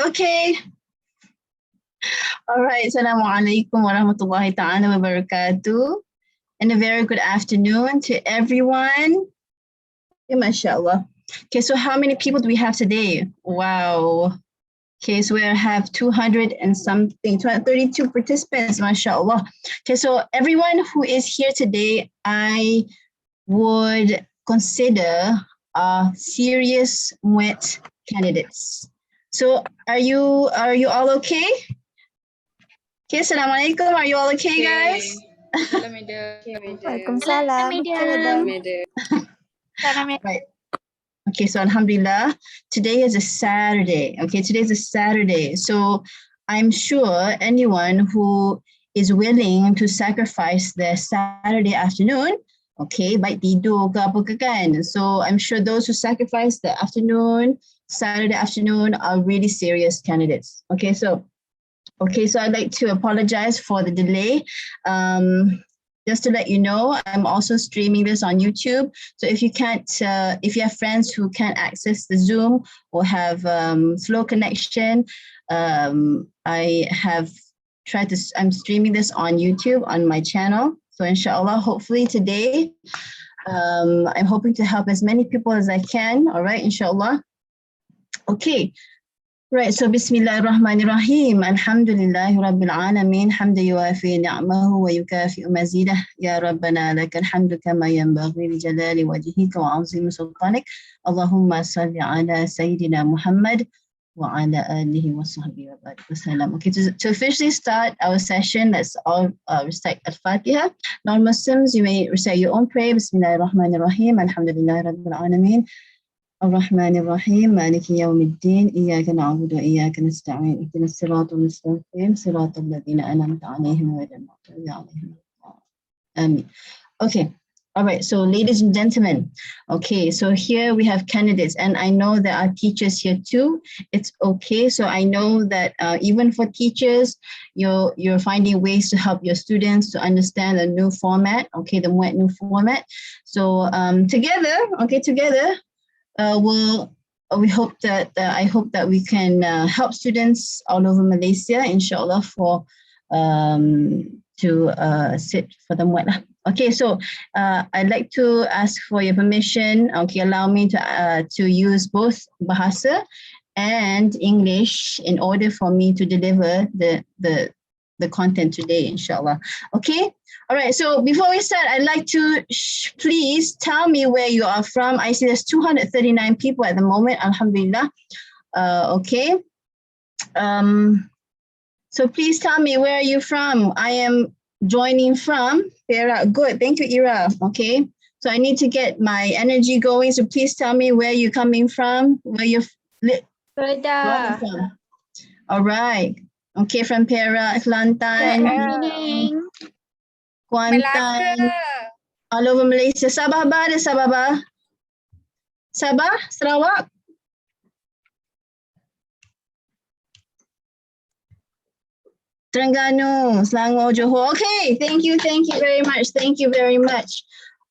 Okay. All right. Assalamualaikum warahmatullahi ta'ala wabarakatuh. And a very good afternoon to everyone. MashaAllah. Okay, so how many people do we have today? Wow. Okay, so we have 200 and something, 32 participants, mashallah. Okay, so everyone who is here today, I would consider serious Muet candidates. So are you all okay? Okay, assalamualaikum. Are you all okay, guys? Waalaikumsalam. Right. Okay, so alhamdulillah, today is a Saturday. Okay, today is a Saturday. So I'm sure anyone who is willing to sacrifice their Saturday afternoon, okay, baik tidur ke apa ke kan. So I'm sure those who sacrifice the afternoon, Saturday afternoon are really serious candidates. Okay, so I'd like to apologize for the delay. Just to let you know, I'm also streaming this on YouTube. So if you can't, if you have friends who can't access the Zoom or have slow connection, I have tried to, I'm streaming this on YouTube on my channel. So inshallah, hopefully today, I'm hoping to help as many people as I can. All right, inshallah. Okay. Right, so Bismillahirrahmanirrahim. Alhamdulillahi Rabbil Alameen. Hamda yuafi ni'amahu wa yukafi mazidah. Ya Rabbana lakal hamdu kama yanbaghi li jalali wajhika wa 'azimi sultanik. Allahumma salli ala Sayyidina Muhammad wa ala alihi wa sahbihi wa barik wa salam. Okay, to officially start our session, let's all recite Al-Fatiha. Non-Muslims, you may recite your own prayer. Bismillahirrahmanirrahim. Alhamdulillahi Rabbil Alameen. الرحمن الرحيم مالك يوم الدين إياك نعبد وإياك نستعين اهدنا الصراط المستقيم صراط الذين أنعمت عليهم غير المغضوب عليهم. Amen. Okay. All right. So ladies and gentlemen, okay. So here we have candidates and I know there are teachers here too. It's okay. So I know that even for teachers, you're finding ways to help your students to understand the new format. Okay. The Muet new format. So together, we hope that I hope that we can help students all over Malaysia, inshallah, for to sit for the Muet. Okay, so I'd like to ask for your permission. Okay, allow me to use both Bahasa and English in order for me to deliver the content today, inshallah. Okay. All right, so before we start, I'd like to please tell me where you are from. I see there's 239 people at the moment, alhamdulillah. Okay. So please tell me where are you from. I am joining from Perak. Good, thank you, Ira. Okay, so I need to get my energy going. So please tell me where you're coming from, where you're from. All right. Okay, from Perak, Kelantan. Kuantan, all over Malaysia. Sabah ba? Ada Sabah ba? Sabah, Sarawak? Terengganu, Selangor, Johor. Okay, thank you very much. Thank you very much.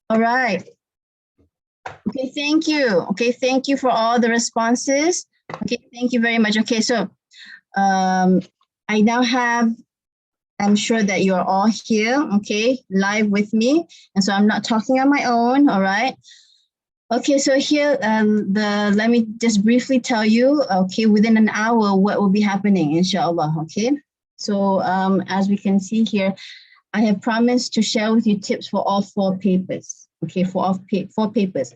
All right. Okay, thank you. Okay, thank you for all the responses. Okay, thank you very much. Okay, so I now have, I'm sure that you're all here, okay, live with me. And so I'm not talking on my own, all right? Okay, so here, let me just briefly tell you, okay, within an hour, what will be happening, inshallah, okay? So as we can see here, I have promised to share with you tips for all 4 papers, okay, for all 4 papers.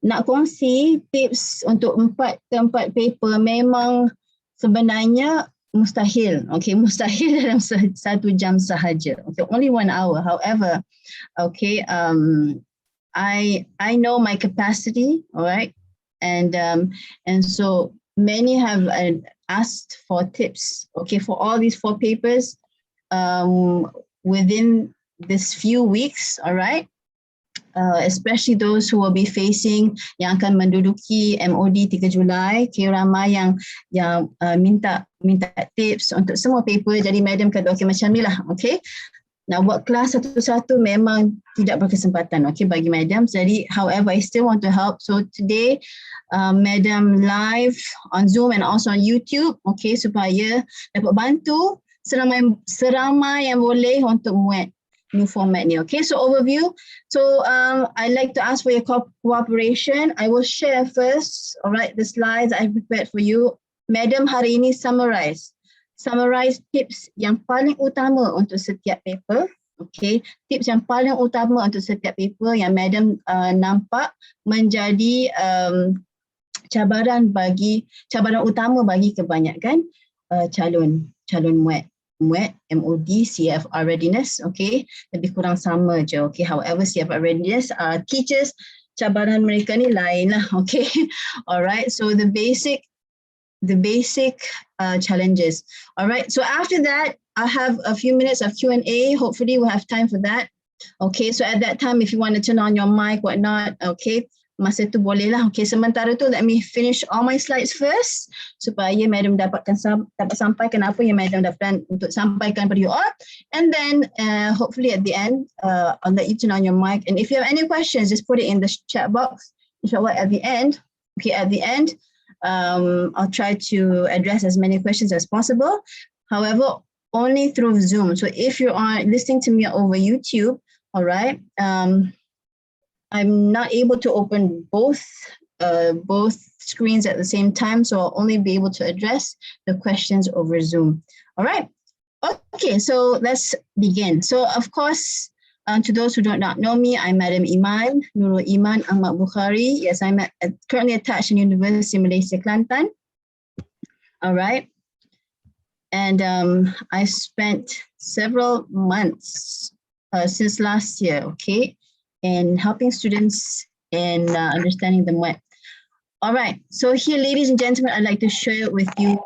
Nak kongsi tips untuk 4 paper memang sebenarnya mustahil, okay, mustahil dalam 1 jam sahaja, okay, only 1 hour. However, okay, I know my capacity, all right, and so many have asked for tips, okay, for all these 4 papers within this few weeks, all right. Especially those who will be facing yang akan menduduki MOD 3 Julai, ramai yang minta tips untuk semua paper. Jadi madam kata okay macam ni lah, okay. Nak buat kelas satu-satu memang tidak berkesempatan, okay, bagi madam. Jadi, however, I still want to help. So today, madam live on Zoom and also on YouTube, okay, supaya dapat bantu seramai yang boleh untuk muat new format ni, okay. So overview. So I'd like to ask for your cooperation. I will share first, alright, the slides I prepared for you. Madam hari ini summarize tips yang paling utama untuk setiap paper. Okay, tips yang paling utama untuk setiap paper yang madam nampak menjadi cabaran utama bagi kebanyakan calon Muet, MOD, CFR readiness. Okay, lebih kurang sama je. Okay, however, CFR readiness, teachers, cabaran mereka ni lain lah. Okay, alright. So the basic challenges. All right. So after that, I have a few minutes of Q&A. Hopefully we'll have time for that. Okay. So at that time, if you want to turn on your mic, whatnot, okay. Masa tu boleh lah. Okay. Sementara tu, let me finish all my slides first supaya madam dapat sampaikan apa yang madam dapat untuk sampaikan pada you all. And then hopefully at the end, I'll let you turn on your mic. And if you have any questions, just put it in the chat box. Inshallah at the end. Okay. At the end, I'll try to address as many questions as possible. However, only through Zoom. So if you are listening to me over YouTube, all right, I'm not able to open both screens at the same time, so I'll only be able to address the questions over Zoom. All right. Okay, so let's begin. So of course, to those who do not know me, I'm Madam Iman, Nurul Iman Ahmad Bukhari. Yes, I'm currently attached in University of Malaysia, Kelantan. All right. And I spent several months since last year, okay, in helping students in understanding the Muet. All right. So here, ladies and gentlemen, I'd like to share with you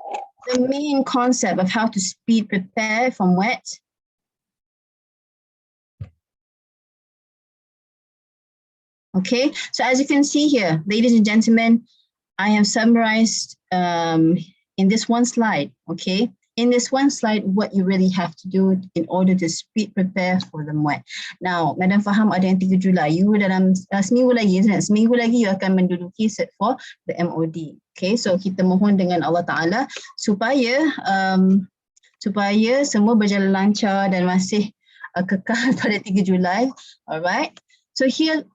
the main concept of how to speed prepare for Muet. Okay, so as you can see here, ladies and gentlemen, I have summarized in this one slide, okay? In this one slide, what you really have to do in order to speed prepare for the Muet. Now, Madam faham ada yang 3 Julai, you dalam seminggu lagi, isn't it? Seminggu lagi you akan menduduki set for the MOD. Okay, so kita mohon dengan Allah Ta'ala supaya semua berjalan lancar dan masih kekal pada 3 Julai, alright? So here,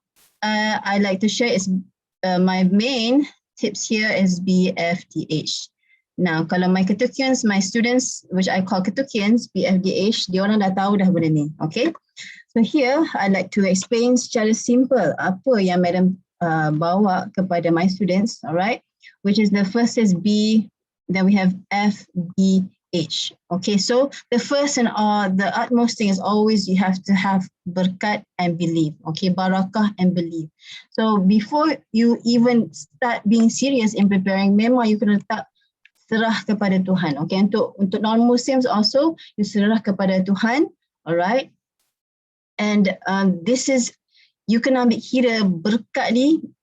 I like to share is my main tips here is BFDH. Now, kalau my ketukians, my students, which I call ketukians, BFDH, diorang dah tahu dah benda ni, okay? So here, I like to explain secara simple apa yang madam bawa kepada my students, alright? Which is the first is B, then we have FDH. Okay, so the first and the utmost thing is always you have to have berkat and believe. Okay, barakah and believe. So before you even start being serious in preparing, memang you kena letak serah kepada Tuhan. Okay, untuk non-Muslims also, you serah kepada Tuhan. Alright, and this is, you kena ambil kira berkat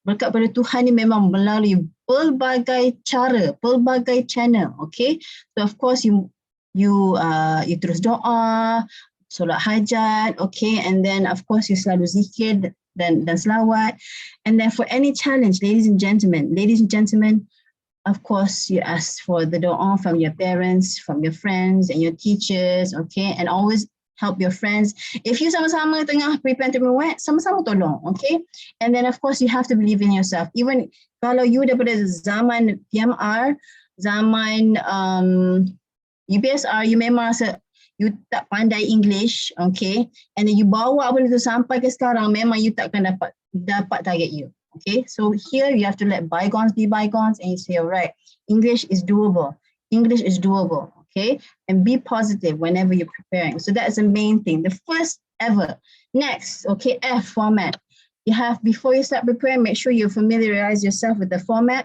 pada Tuhan ni memang melalui pelbagai cara, pelbagai channel. Okay, so of course you terus doa, solat hajat, okay, and then of course you selalu zikir dan selawat, and then for any challenge, ladies and gentlemen, of course you ask for the doa from your parents, from your friends and your teachers, okay, and always help your friends. If you sama-sama tengah prepare to Muet, sama-sama tolong, okay? And then of course you have to believe in yourself. Even kalau you daripada zaman PMR, zaman UPSR, you memang rasa you tak pandai English, okay? And then you bawa benda tu sampai ke sekarang, memang you takkan dapat target you, okay? So here you have to let bygones be bygones and you say, all right, English is doable. English is doable. Okay, and be positive whenever you're preparing. So that's the main thing, the first ever. Next, okay, F, format. You have, before you start preparing, make sure you familiarize yourself with the format.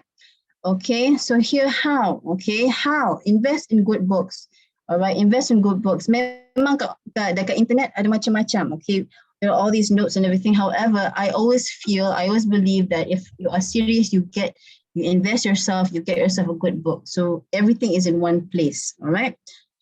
Okay, so here how, okay, how, invest in good books. All right, invest in good books. Memang dekat internet ada macam-macam, okay, there are all these notes and everything. However, I always believe that if you are serious, you invest yourself, you get yourself a good book. So everything is in one place, all right?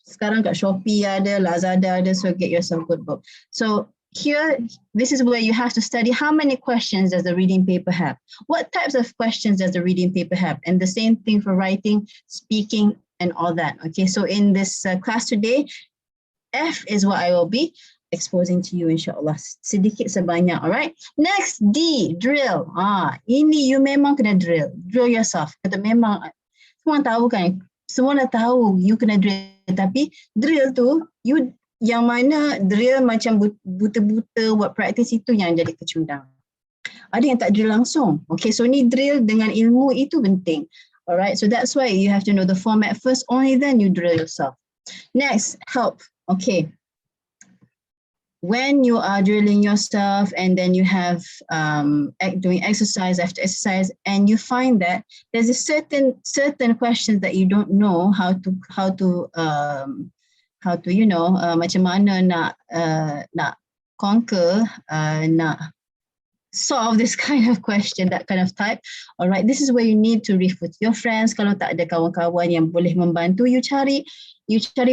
Sekarang kat Shopee ada, Lazada ada, so get yourself a good book. So here, this is where you have to study how many questions does the reading paper have? What types of questions does the reading paper have? And the same thing for writing, speaking, and all that. Okay, so in this class today, F is what I will be exposing to you, insyaAllah. Sedikit sebanyak, alright? Next, D, drill. Ini you memang kena drill. Drill yourself. Kata memang, semua tahu kan? Semua dah tahu you kena drill. Tapi drill tu, you yang mana drill macam buta-buta buat practice itu yang jadi kecundang. Ada yang tak drill langsung. Okay, so ni drill dengan ilmu itu penting. Alright, so that's why you have to know the format first, only then you drill yourself. Next, help. Okay. When you are drilling yourself and then you have doing exercise after exercise and you find that there's a certain questions that you don't know how to macam mana nak conquer, nak solve this kind of question, that kind of type. All right, this is where you need to refer to your friends. Kalau tak ada kawan-kawan yang boleh membantu, you cari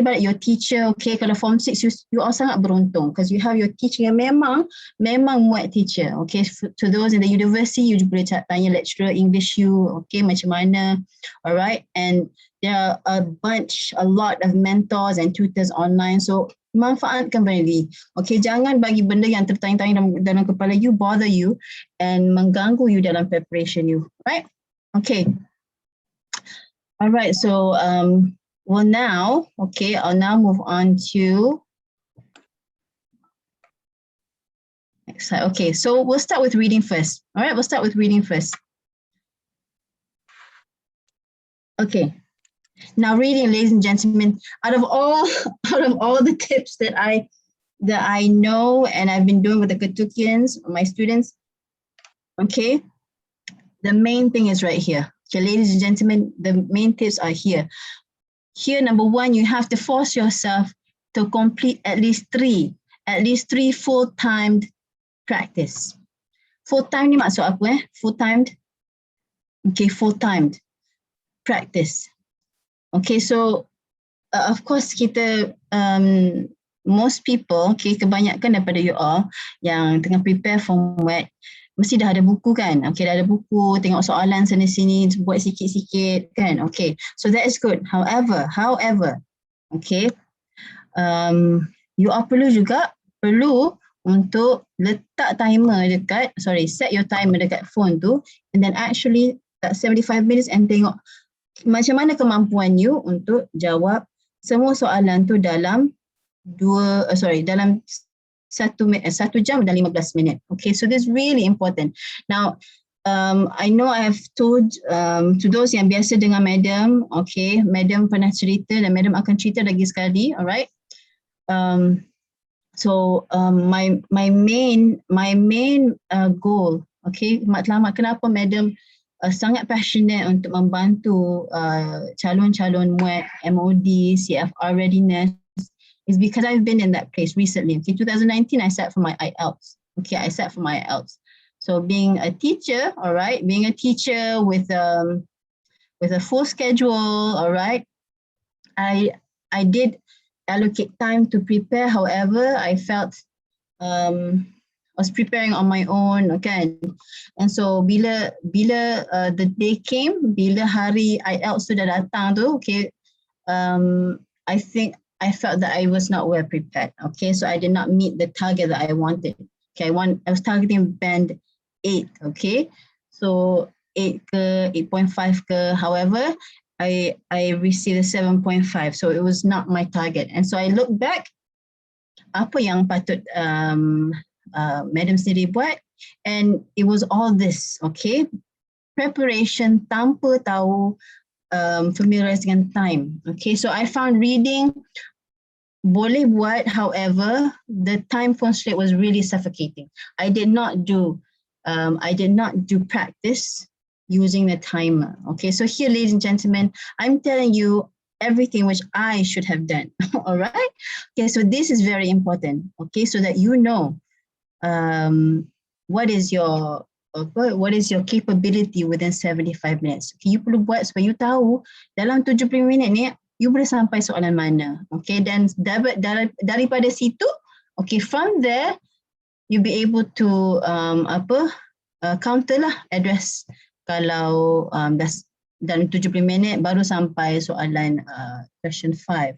balik your teacher. Okay, kalau form 6 you are sangat beruntung because you have your teacher yang memang muat teacher. Okay, to those in the university, you boleh tanya lecturer English you, okay, macam mana. All right, and there are a lot of mentors and tutors online, so manfaatkan benda ni. Okay, jangan bagi benda yang tertanya-tanya dalam kepala you bother you and mengganggu you dalam preparation you, right? Okay. All right, so well now, okay, I'll now move on to next slide. Okay, so we'll start with reading first. All right, we'll start with reading first. Okay. Now reading, ladies and gentlemen, out of all the tips that I know and I've been doing with the Ketukians, my students, okay, the main thing is right here. Okay, ladies and gentlemen, the main tips are here. Here, number one, you have to force yourself to complete at least three full-timed practice. Full-time ni maksud apa? Full-timed? Okay, full-timed practice. Okay, so of course kita most people, okay, kebanyakan daripada you all yang tengah prepare for Muet mesti dah ada buku kan? Okay, dah ada buku, tengok soalan sana sini, buat sikit-sikit kan? Okay, so that is good. However, okay, you all perlu untuk letak timer dekat, set your timer dekat phone tu and then actually that 75 minutes and tengok macam mana kemampuan you untuk jawab semua soalan tu dalam dalam 1 jam dan 15 minit. Okay, so this is really important. Now, I know I have told to those yang biasa dengan Madam, okay, Madam pernah cerita dan Madam akan cerita lagi sekali, alright. So my main goal, okay, matlamat kenapa Madam sangat passionate untuk membantu calon-calon Muet, MOD, CFR readiness is because I've been in that place recently. Okay, 2019 I sat for my IELTS. Okay, I sat for my IELTS. So being a teacher, all right, being a teacher with a full schedule, all right, I did allocate time to prepare. However, I felt I was preparing on my own, okay. And so bila the day came, bila hari IELTS sudah datang tu, okay, I think I felt that I was not well prepared. Okay, so I did not meet the target that I wanted. Okay, I was targeting band 8. Okay, so 8 ke 8.5 ke. However, I received a 7.5. So it was not my target. And so I look back, apa yang patut Madam sendiri buat, and it was all this. Okay, preparation tanpa tahu familiarize dengan time. Okay, so I found reading boleh buat, however, the time constraint was really suffocating. I did not do practice using the timer. Okay, so here, ladies and gentlemen, I'm telling you everything which I should have done. All right. Okay, so this is very important. Okay, so that you know what is your capability within 75 minutes. Okay, you perlu buat supaya you tahu dalam 70 minit ni you boleh sampai soalan mana. Okay, dan daripada situ, okay, from there, you'll be able to counter lah, address kalau dalam 70 minit baru sampai soalan question 5.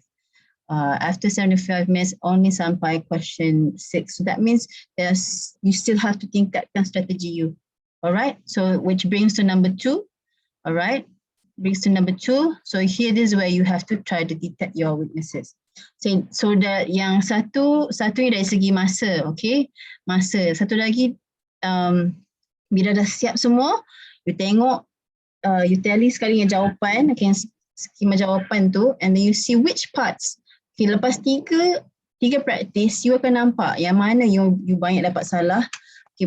After 75 minutes, only sampai question 6. So that means you still have to tingkatkan strategi you. All right. So which brings to number 2. All right. Brings to number 2. So here is where you have to try to detect your weaknesses. So yang satu ni dari segi masa, okay. Masa. Satu lagi, bila dah siap semua, you tengok, you tally sekali yang jawapan, okay, skema jawapan tu, and then you see which parts. Okay, lepas tiga practice, you akan nampak yang mana you banyak dapat salah. Okay,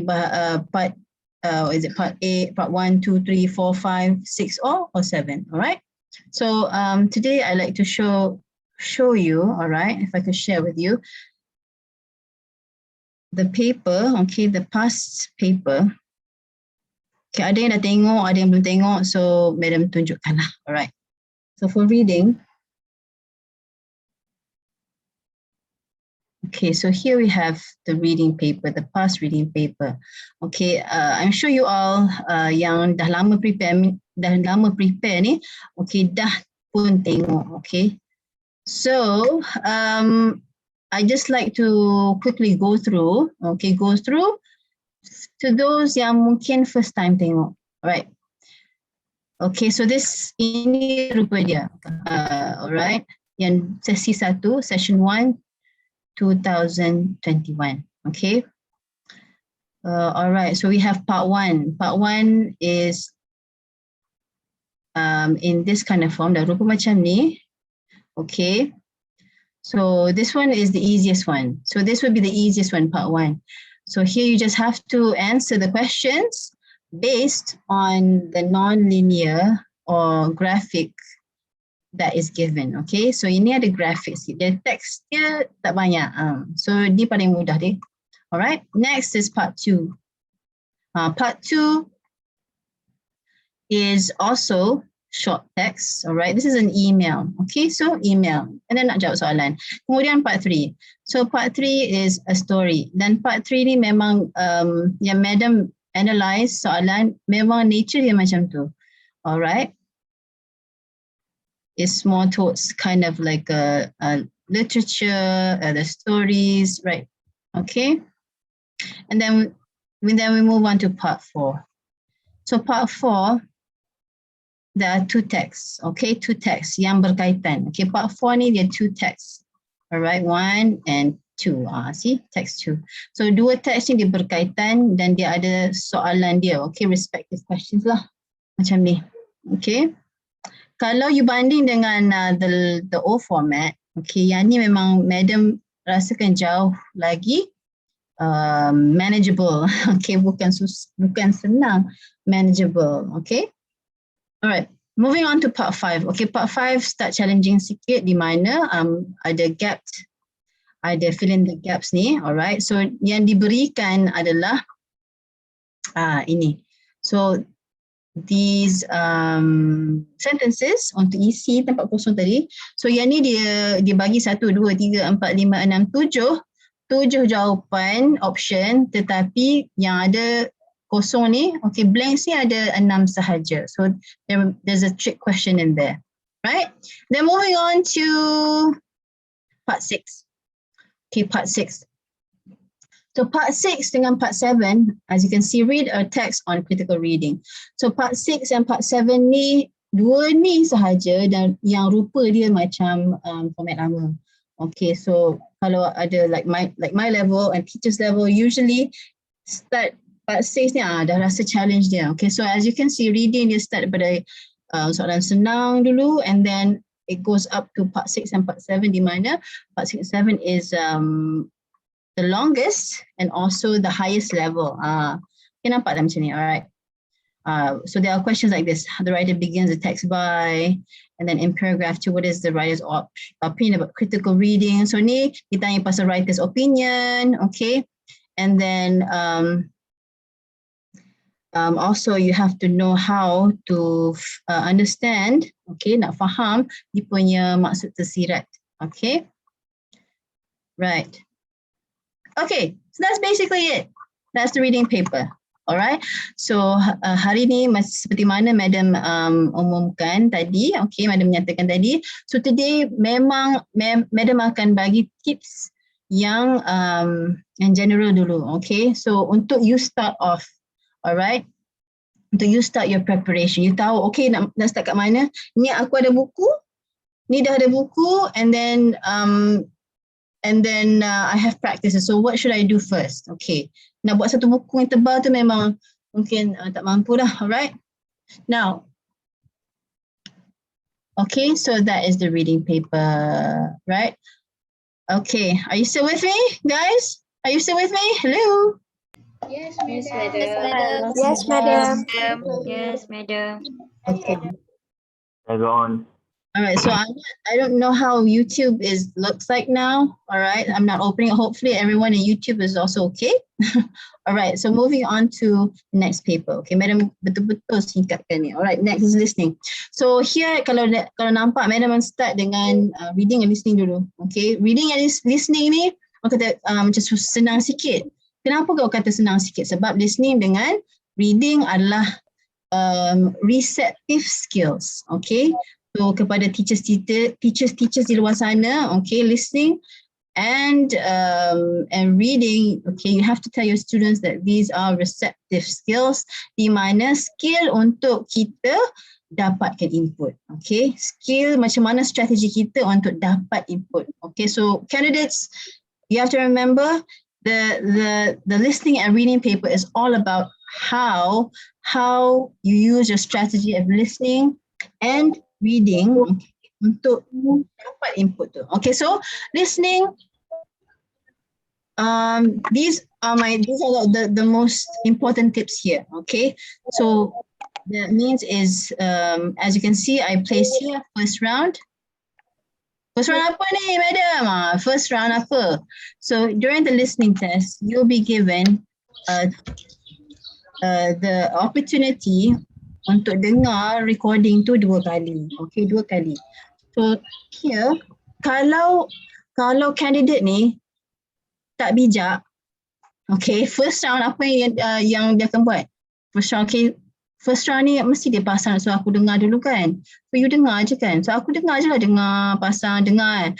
part part 8, part 1, 2, 3, 4, 5, 6, or 7. All right. So today I like to show you. All right, if I could share with you the paper. Okay, the past paper. Okay, ada yang dah tengok, ada yang belum tengok. So Madam tunjukkanlah. All right. So for reading. Okay, so here we have the reading paper, the past reading paper. Okay, I'm sure you all yang dah lama prepare ni, okay, dah pun tengok, okay. So, I just like to quickly go through to those yang mungkin first time tengok, alright. Okay, so ini rupa dia, alright. Yang sesi 1, session 1, 2021. Okay. All right. So we have part 1. Part 1 is in this kind of form. Dah rupa macam ni. Okay. So this one is the easiest one. So this would be the easiest one, part 1. So here you just have to answer the questions based on the non-linear or graphic that is given. Okay, so ini ada graphics. The text dia tak banyak. So dia paling mudah deh. Alright, next is part 2. Part 2 is also short text. Alright, this is an email. Okay, so email. And then nak jawab soalan. Kemudian part 3. So part 3 is a story. Dan part 3 ni memang yang Madam analyze soalan, memang nature dia macam tu. Alright. It's more towards kind of like a literature, the stories, right? Okay. And then we move on to part 4. So part 4, there are 2 texts, okay? 2 texts yang berkaitan. Okay, part 4 ni dia 2 texts. All right, 1 and 2. See, text 2. So 2 text ni dia berkaitan dan dia ada soalan dia, okay? Respective questions lah, macam ni, okay? Kalau you banding dengan the old format, okay, yang ni memang Madam rasakan jauh lagi manageable, okay, bukan senang, manageable, okay. Alright, moving on to part 5. Okay, part 5 start challenging sikit di mana ada gaps, ada fill in the gaps ni, alright. So yang diberikan adalah ini. So these sentences untuk isi tempat kosong tadi. So yang ni dia bagi 1, 2, 3, 4, 5, 6, 7 jawapan option, tetapi yang ada kosong ni, okay, blanks ni ada 6 sahaja. So there's a trick question in there, right? Then moving on to part 6. Okay, part 6. So part 6 dengan part 7, as you can see, read a text on critical reading. So part 6 dan part 7 ni, 2 ni sahaja dan yang rupa dia macam format lama. Okay, so kalau ada like my level and teacher's level, usually start part 6 ni dah rasa challenge dia. Okay, so as you can see, reading dia start daripada soalan senang dulu, and then it goes up to part 6 and part 7, di mana part 6 and 7 is the longest and also the highest level. Okay, nampak tak macam ni? Alright. So there are questions like this. The writer begins the text by, and then in paragraph 2, what is the writer's opinion about critical reading? So ni ditanya pasal writer's opinion, okay? And then Also you have to know how to understand, okay, nak faham dia punya maksud tersirat, okay, right. Okay, so that's basically it. That's the reading paper. Alright, so hari ni seperti mana Madam umumkan tadi, okay, Madam menyatakan tadi. So today memang Madam akan bagi tips yang general dulu, okay. So untuk you start off, alright, untuk you start your preparation, you tahu, okay, nak start kat mana. Ni aku ada buku, ni dah ada buku, and then I have practices. So what should I do first? Okay, nak buat satu buku yang tebal tu memang mungkin tak mampu dah, alright? Now, okay, so that is the reading paper, right? Okay, are you still with me, guys? Are you still with me? Hello? Yes, madam. Yes, madam. Yes, madam. Okay. Go on. All right, so I don't know how YouTube looks like now. All right, I'm not opening it. Hopefully everyone in YouTube is also okay. All right, so moving on to the next paper. Okay, Madam betul-betul singkatkan ni. All right, next is listening. So here kalau nampak Madam start dengan reading and listening dulu. Okay, reading and listening ni aku kata macam senang sikit. Kenapa kau kata senang sikit? Sebab listening dengan reading adalah receptive skills. Okay. So kepada teachers di luar sana, okay, listening and reading, okay, you have to tell your students that these are receptive skills, di mana skill untuk kita dapatkan input, okay, skill macam mana strategi kita untuk dapat input, okay. So candidates, you have to remember the listening and reading paper is all about how you use your strategy of listening and reading, okay, untuk dapat input tu. Okay, so listening, these are the most important tips here. Okay, so that means is as you can see, I placed here first round. First round apa ni, madam? First round apa? So during the listening test, you'll be given the opportunity untuk dengar recording tu 2 kali. Okay, 2 kali. So here, kalau candidate ni tak bijak, okay, first round apa yang dia akan buat? First round, okay, first round ni mesti dia pasang, so aku dengar dulu kan. So you dengar je kan. So aku dengar je lah, pasang, dengar.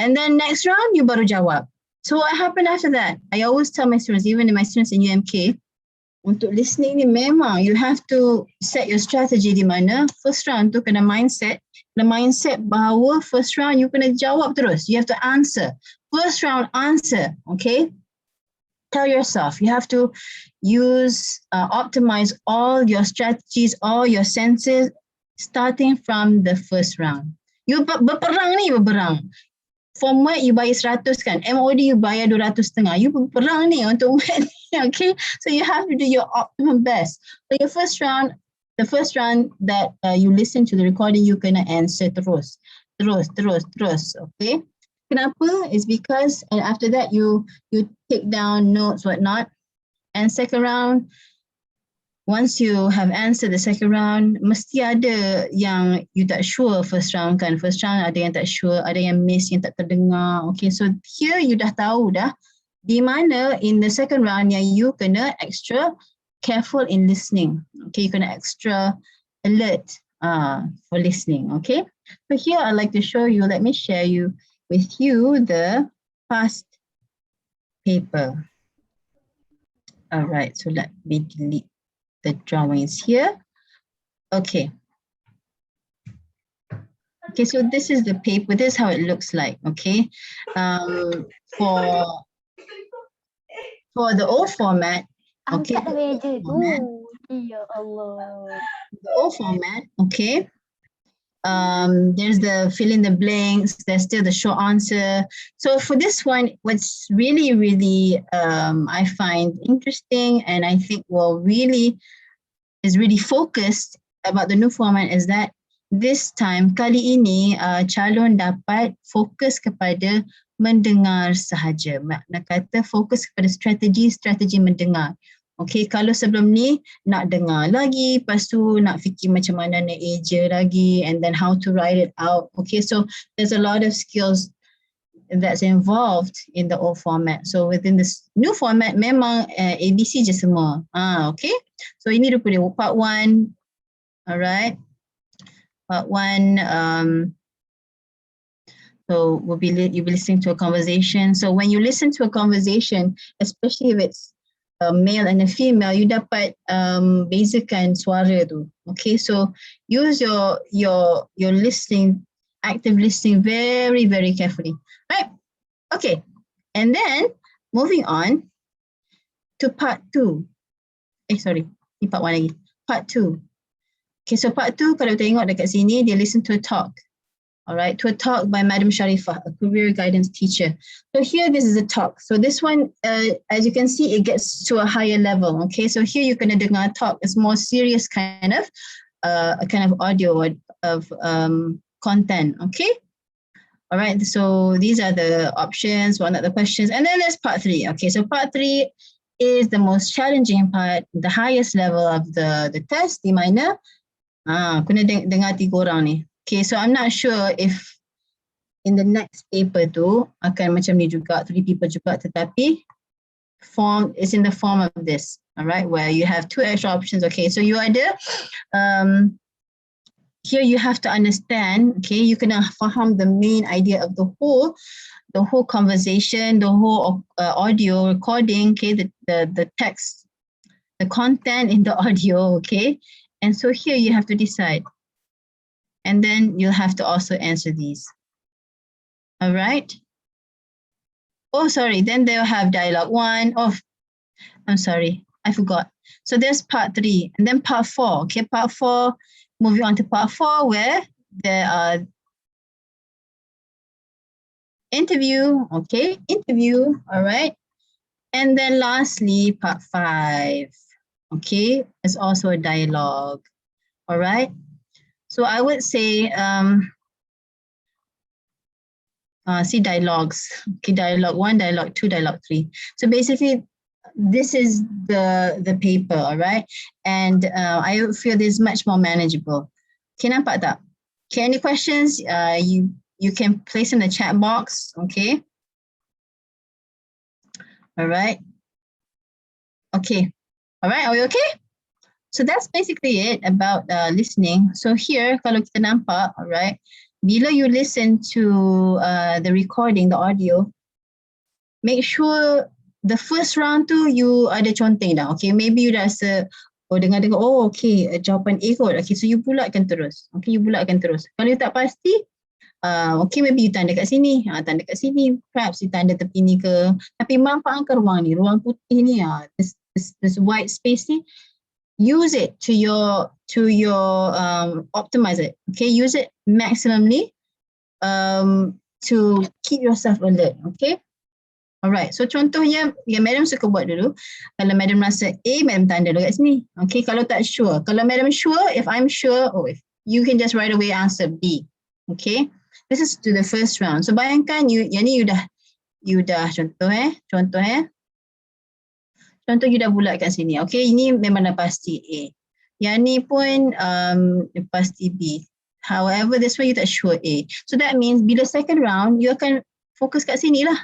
And then next round, you baru jawab. So what happened after that? I always tell my students, even my students in UMK, untuk listening ni memang you have to set your strategy di mana first round tu kena mindset bahawa first round you kena jawab terus. You have to answer. First round answer, okay? Tell yourself, you have to optimize all your strategies, all your senses starting from the first round. You berperang. For Muet you bayar 100 kan, MOD you bayar 200.5. You berperang ni untuk Muet ni, okay? So you have to do your optimum best. So your first round, the first round that you listen to the recording, you kena answer terus, okay? Kenapa? It's because, and after that you take down notes, whatnot. And second round, once you have answered the second round, mesti ada yang you tak sure first round kan. First round ada yang tak sure, ada yang miss, yang tak terdengar. Okay, so here you dah tahu dah di mana in the second round yang you kena extra careful in listening. Okay, you kena extra alert for listening. Okay, so here I'd like to show you, let me share with you the past paper. All right, so let me delete the drawings here. Okay. Okay, so this is the paper. This is how it looks like. Okay. For the old format. Okay. The old format. Okay. There's the fill in the blanks. There's still the short answer. So for this one, what's really, I find interesting, and I think is really focused about the new format is that this time, kali ini, calon dapat fokus kepada mendengar sahaja. Makna kata fokus kepada strategi mendengar. Okay, kalau sebelum ni nak dengar lagi, lepas tu nak fikir macam mana nak eja lagi, and then how to write it out. Okay, so there's a lot of skills that's involved in the old format. So within this new format, memang ABC je semua. Okay, so ini rupa dia, part 1. Alright, part 1. So you'll be listening to a conversation. So when you listen to a conversation, especially if it's a male and a female, you dapat bezakan suara tu. Okay, so use your listening, active listening very, very carefully. Right? Okay, and then moving on to part 2. Sorry, ni part 1 lagi. Part 2. Okay, so part 2, kalau tengok dekat sini, dia listen to a talk. All right, to a talk by Madam Sharifah, a career guidance teacher. So here, this is a talk. So this one, as you can see, it gets to a higher level. Okay, so here you're going to dengar talk. It's more serious kind of, a kind of audio of content. Okay. All right. So these are the options. One of the questions, and then there's part 3. Okay, so part 3 is the most challenging part, the highest level of the test. Di mana? Kena dengar 3 orang ni. Okay, so I'm not sure if in the next paper tu akan macam ni juga, 3 people juga, tetapi it's in the form of this, all right, where you have 2 extra options. Okay, so you ada, here you have to understand, okay, you kena faham the main idea of the whole conversation, the whole audio recording, okay, the text, the content in the audio, okay, and so here you have to decide. And then you'll have to also answer these. All right. Oh, sorry. Then they'll have dialogue 1. Oh, I'm sorry. I forgot. So there's part 3 and then part 4. Okay, part 4. Moving on to part 4 where there are interview. Okay, interview. All right. And then lastly, part 5. Okay, it's also a dialogue. All right. So I would say, see dialogues. Okay, dialogue 1, dialogue 2, dialogue 3. So basically, this is the paper, all right? And I feel this is much more manageable. Okay, nampak tak? Okay, any questions? You can place in the chat box. Okay. All right. Okay. All right. Are we okay? So that's basically it about listening. So here, kalau kita nampak, all right, bila you listen to the recording, the audio, make sure the first round tu you ada conteng dah. Okay, maybe you rasa, dengar-dengar, okay, jawapan A kot. Okay, so you bulatkan terus. Okay, you bulatkan terus. Kalau you tak pasti, okay, maybe you tanda kat sini. Tanda kat sini, perhaps you tanda tepi ni ke. Tapi manfaatkan ruang ni, ruang putih ni, this white space ni, use it to your optimize it. Okay, use it maximally to keep yourself alert. Okay. Alright, so contohnya yang madam suka buat dulu, kalau madam rasa A, madam tanda dulu kat sini. Okay, kalau tak sure, kalau madam sure, if I'm sure, if you can just right away answer B. Okay, this is to the first round. So bayangkan yang ni you dah contoh you dah bulat kat sini. Okay, ini memang dah pasti A. Yang ni pun pasti B. However, this one you tak sure A. So that means bila second round, you akan fokus kat sini lah.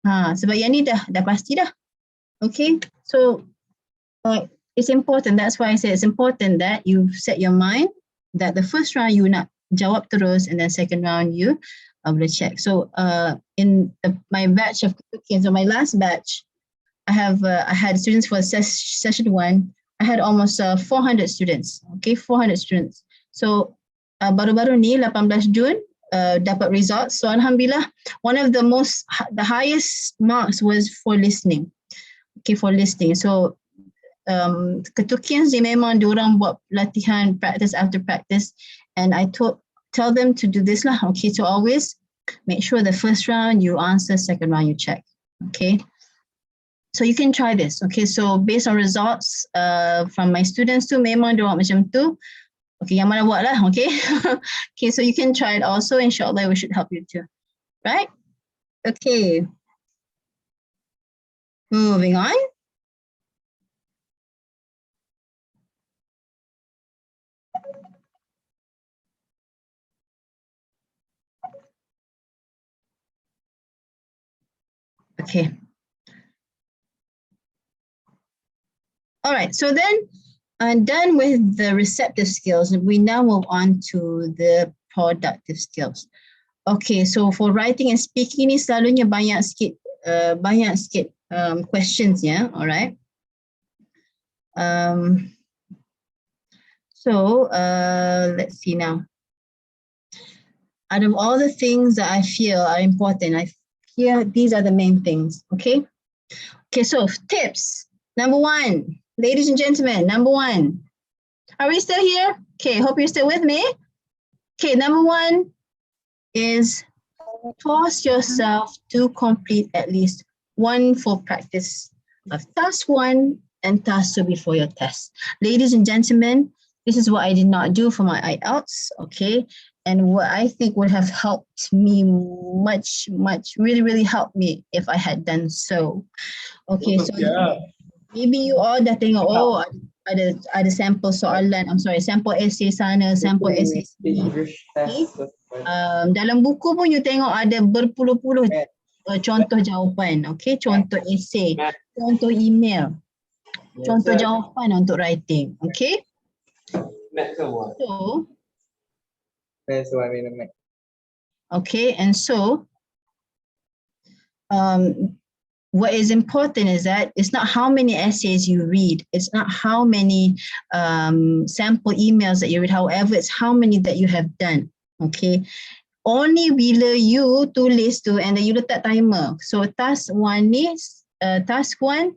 Sebab yang ni dah pasti dah. Okay, so it's important. That's why I say it's important that you set your mind that the first round you nak jawab terus, and then second round you boleh check. So in my batch of cooking, so my last batch, I had students for session 1. I had almost 400 students. Okay, 400 students. So baru-baru ni 18 Jun dapat results. So alhamdulillah, one of the highest marks was for listening. Okay, for listening. So ketukian sih memang diorang buat latihan practice after practice, and I tell them to do this lah. Okay, so always make sure the first round you answer, second round you check. Okay. So you can try this. Okay, so based on results from my students tu, memang diorang macam tu. Okay, yang mana buat lah, okay. Okay, so you can try it also. Inshallah, we should help you too. Right? Okay. Moving on. Okay. All right, so then done with the receptive skills, we now move on to the productive skills. Okay, so for writing and speaking ni selalunya banyak sikit questions ya, alright. So let's see now. Out of all the things that I feel are important, these are the main things, okay? Okay, so tips. Number one, ladies and gentlemen, number one. Are we still here? Okay, hope you're still with me. Okay, number one is force yourself to complete at least one full practice of task 1 and task 2 before your test. Ladies and gentlemen, this is what I did not do for my IELTS, okay? And what I think would have helped me much, really helped me if I had done so. Okay, so maybe you all dah tengok, oh, ada sampel soalan, sampel essay sana, sampel essay sini. Okay. Dalam buku pun you tengok ada berpuluh-puluh contoh jawapan, okay, contoh essay, contoh email, contoh jawapan untuk writing, okay. So, okay, and so what is important is that it's not how many essays you read, it's not how many sample emails that you read, however, it's how many that you have done, okay. Only bila you tulis tu and then you letak timer. So task 1 ni, task 1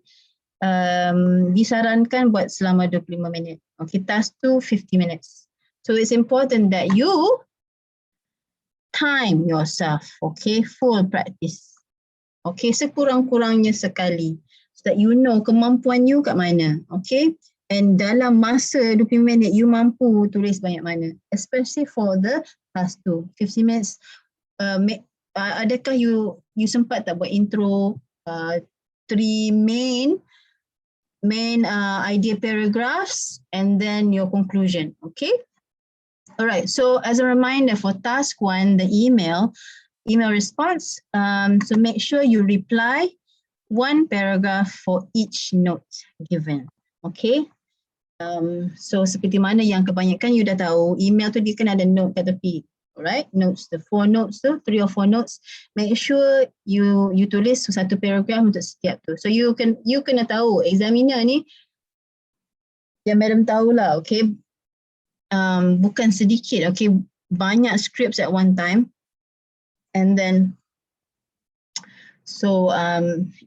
disarankan buat selama 25 minit. Okay, task 2, 50 minutes. So it's important that you time yourself, okay, full practice. Okay, sekurang-kurangnya sekali. So that you know kemampuan you kat mana, okay. And dalam masa 20 minit, you mampu tulis banyak mana. Especially for the task 2, 50 minutes. Adakah you sempat tak buat intro, 3 main idea paragraphs and then your conclusion, okay? Alright, so as a reminder for task 1, the email response, so make sure you reply 1 paragraph for each note given, okay? So seperti mana yang kebanyakan you dah tahu, email tu dia kan ada note kat tepi, alright? Notes, the 4 notes tu, 3 or 4 notes. Make sure you tulis satu paragraph untuk setiap tu. So you kena tahu examiner ni, yang madam tahulah, okay? Bukan sedikit, okay? Banyak scripts at one time, and then so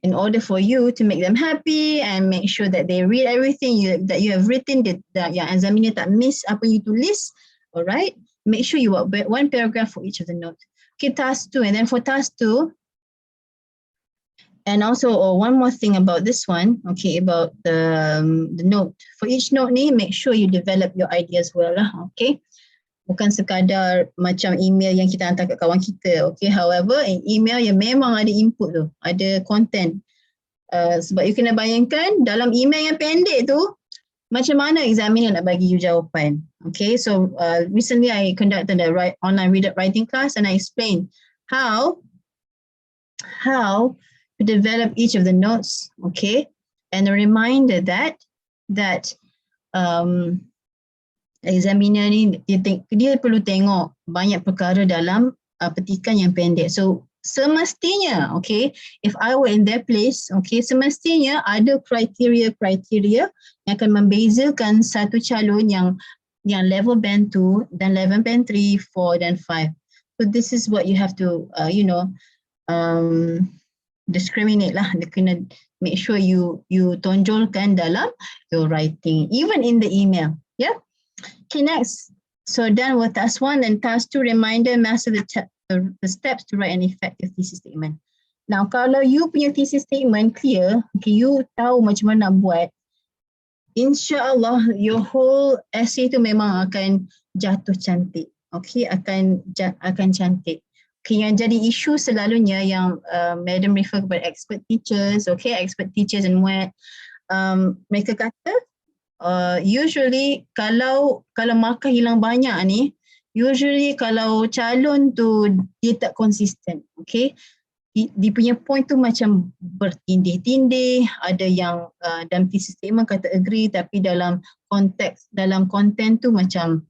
in order for you to make them happy and make sure that they read everything that you have written, that yang examiner tak miss apa you tulis, alright? Make sure you write 1 paragraph for each of the notes. Okay, task 2, and then for task 2, and also one more thing about this one, okay, about the note. For each note ni, make sure you develop your ideas well lah, okay? Bukan sekadar macam email yang kita hantar kat kawan kita, okay. However, email yang memang ada input tu, ada content. Sebab you kena bayangkan dalam email yang pendek tu, macam mana examiner nak bagi you jawapan. Okay, so recently I conducted a online writing class and I explained how to develop each of the notes, okay. And a reminder that examiner ni dia perlu tengok banyak perkara dalam petikan yang pendek. So semestinya, okay, if I were in their place, okay, semestinya ada kriteria yang akan membezakan satu calon yang level band 2 dan level band 3, 4 dan 5. So this is what you have to discriminate lah. Dia kena make sure you tonjolkan dalam your writing, even in the email, yeah. Okay, next. So done with task 1 and task 2, reminder, master the steps to write an effective thesis statement. Now, kalau you punya thesis statement clear, okay, you tahu macam mana nak buat, insyaAllah your whole essay tu memang akan jatuh cantik. Okay, akan cantik. Okay, yang jadi isu selalunya yang madam refer kepada expert teachers, okay, expert teachers and Muet, mereka kata, usually kalau markah hilang banyak ni, usually kalau calon tu dia tak konsisten, okay. dia punya point tu macam bertindih-tindih, ada yang dalam thesis statement kata agree tapi dalam konteks, dalam content tu macam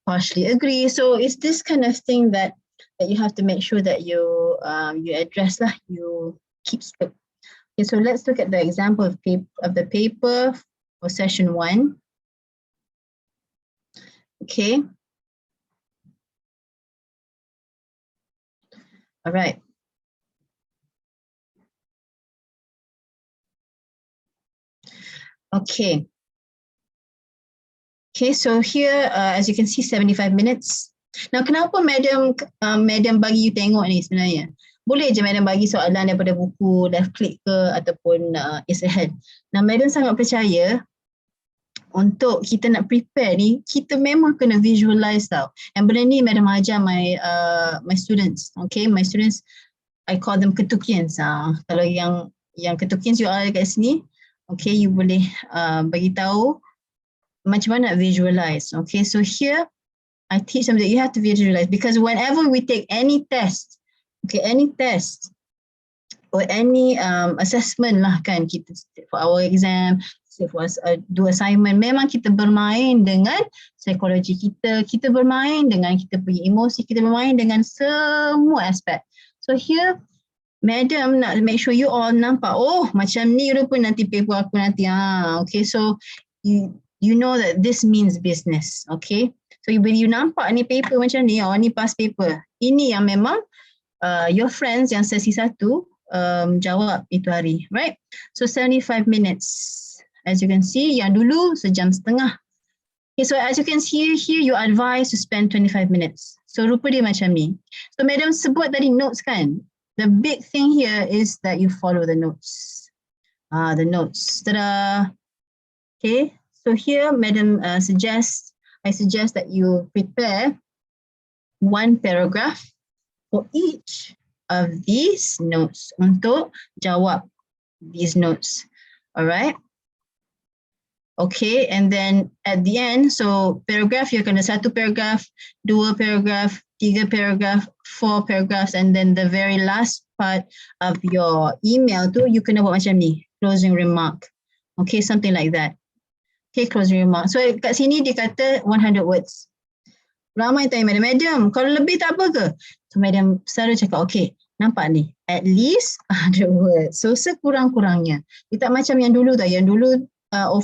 partially agree. So it's this kind of thing that you have to make sure that you address lah, you keep straight. Okay, so let's look at the example of the paper for session 1. Okay. All right. Okay. Okay, so here, as you can see, 75 minutes. Now, kenapa Madam bagi you tengok ni sebenarnya? Boleh je Madam bagi soalan daripada buku, left click ke ataupun is ahead. Now, Madam sangat percaya untuk kita nak prepare ni, kita memang kena visualize tau. And benda ni Madam ajar my students. Okay, my students, I call them ketukians. Kalau yang ketukians you are kat sini, okay, you boleh bagi tahu macam mana visualize. Okay, so here I teach them that you have to visualize, because whenever we take any test, okay, any test or any assessment lah kan, kita for our exam, for us do assignment, memang kita bermain dengan psikologi kita, kita bermain dengan kita punya emosi, kita bermain dengan semua aspek. So here Madam nak make sure you all nampak, oh macam ni rupa nanti paper aku nanti. Okay, so you know that this means business. Okay, so bila you nampak ni paper macam ni, oh ni past paper, ini yang memang your friends yang sesi 1 jawab itu hari, right? So 75 minutes. As you can see, yang dulu sejam setengah. Okay, so as you can see here, you are advised to spend 25 minutes. So rupa dia macam ni. So Madam sebut tadi notes kan. The big thing here is that you follow the notes. The notes. Ta-da! Okay, so here Madam I suggest that you prepare one paragraph for each of these notes untuk jawab these notes. Alright? Okay, and then at the end, so paragraph, you're going to 1 paragraph, 2 paragraph, 3 paragraph, 4 paragraphs, and then the very last part of your email tu, you kena buat macam ni, closing remark. Okay, something like that. Okay, closing remark. So kat sini dia kata 100 words. Ramai tanya Madam, kalau lebih tak apa ke? So Madam selalu cakap, okay, nampak ni, at least 100 words. So sekurang-kurangnya. Dia tak macam yang dulu tau, yang dulu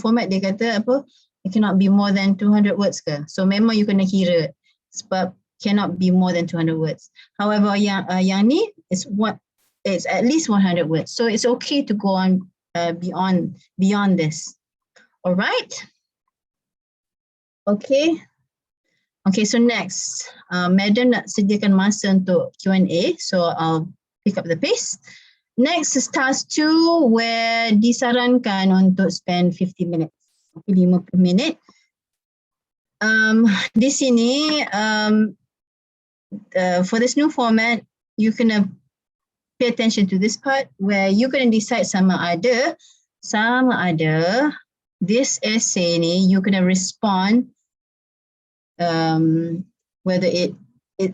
format dia kata apa, it cannot be more than 200 words ke. So memang you kena kira sebab cannot be more than 200 words. However, yang ni is it's at least 100 words. So it's okay to go on beyond this. Alright? Okay. Okay, so next, Madam nak sediakan masa untuk Q&A. So I'll pick up the pace. Next is task 2, where disarankan untuk spend 50 minutes. Okay, 50 minit. Di sini, for this new format, you can pay attention to this part where you can decide sama ada this essay ni you can respond whether it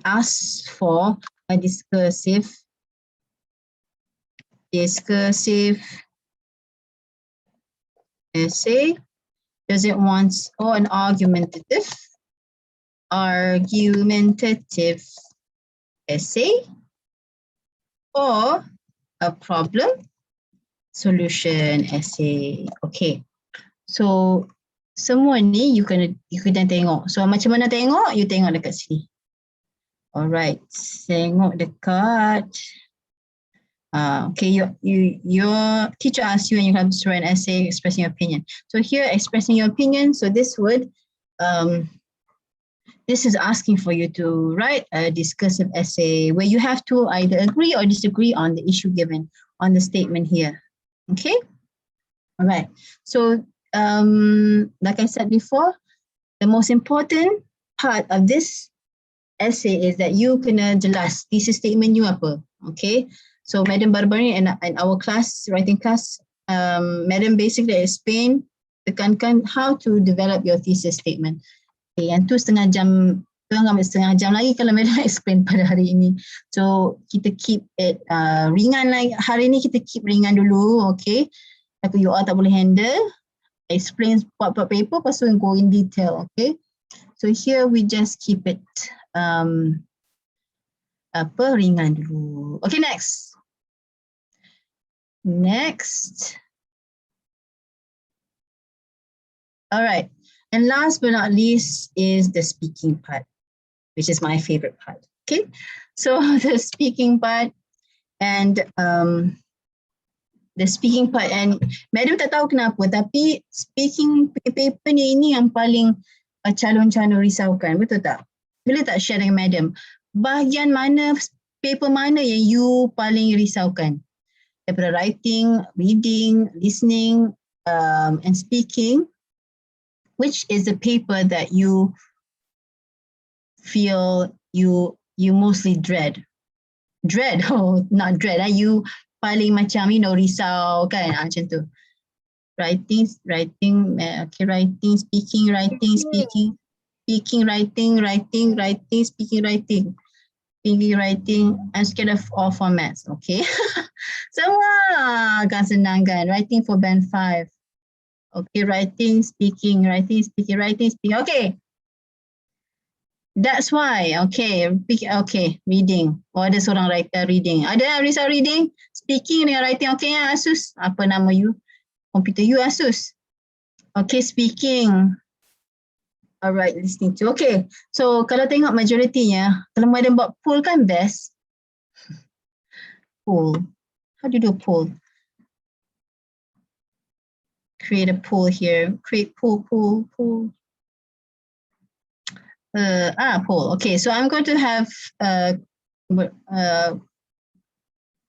asks for a discursive essay, does it want, or an argumentative essay, or a problem solution essay. Okay, so semua ni you kena tengok. So macam mana tengok? You tengok dekat sini. Alright, tengok dekat. Okay, your teacher asks you and you have to write an essay expressing your opinion. So here, expressing your opinion. So this would, this is asking for you to write a discursive essay where you have to either agree or disagree on the issue given on the statement here. Okay. All right. So like I said before, the most important part of this essay is that you kena jelas thesis statement you apa. Okay. So Madam baru-baru ni in our class, writing class, Madam basically explain, tekankan how to develop your thesis statement. Okay, yang tu setengah jam Ambil setengah jam lagi kalau Madam explain pada hari ini. So kita keep it ringan lagi. Hari ini kita keep ringan dulu, okay? Tapi you all tak boleh handle. Explain part-part paper, lepas tu go in detail, okay? So here we just keep it ringan dulu. Okay, next. Next. All right. And last but not least is the speaking part, which is my favorite part. Okay. So the speaking part and Madam tak tahu kenapa, tapi speaking paper ni yang paling calon-calon risaukan, betul tak? Boleh tak share dengan Madam? Bahagian mana, paper mana yang you paling risaukan? Daripada writing, reading, listening, and speaking, which is the paper that you feel you mostly dread? Dread, oh not dread, you paling macam risau kan, macam tu. Writing, okay, writing, speaking, writing, speaking, writing, speaking, writing. I'm scared of all formats, okay? Semua akan senang kan, writing for band 5. Okay, writing, speaking, okay. That's why, okay, reading. Oh, ada seorang writer reading. Ada risau reading, speaking dengan writing, okay ya Asus? Apa nama you? Computer you Asus? Okay, speaking. Alright, listening to. Okay, so kalau tengok majoritinya, kalau Madam buat poll kan best. Poll. How do you do poll? Create a poll here. Create poll. Poll. Okay, so I'm going to have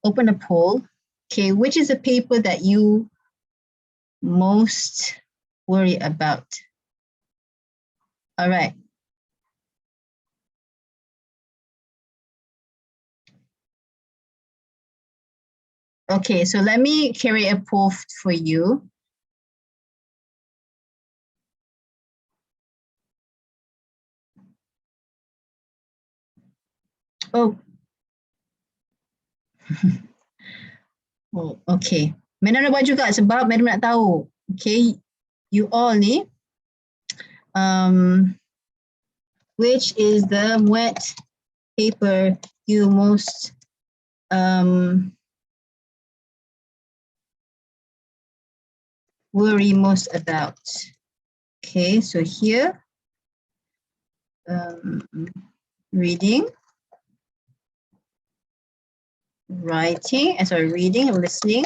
open a poll. Okay, which is the paper that you most worry about? All right. Okay, so let me carry a poll for you. Oh. Oh, okay. Madam nak buat juga sebab Madam nak tahu. Okay, you all ni, which is the Muet paper you most worry most about? Okay, so here, reading, writing, reading and listening,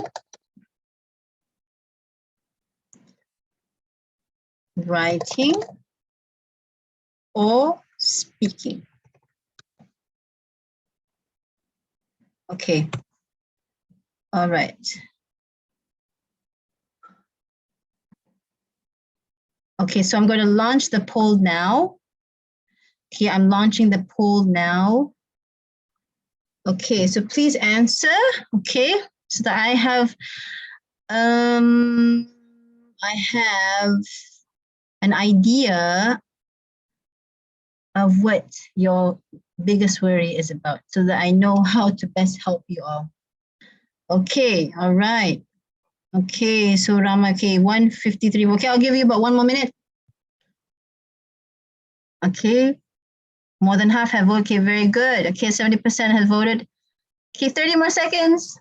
writing, or speaking. Okay. All right. Okay, so I'm going to launch the poll now. Okay, I'm launching the poll now. Okay, so please answer. Okay, so that I have an idea of what your biggest worry is about, so that I know how to best help you all. Okay, all right. Okay, so Rama, okay, 153. Okay, I'll give you about 1 more minute. Okay, more than half have voted. Okay, very good. Okay, 70% has voted. Okay, 30 more seconds.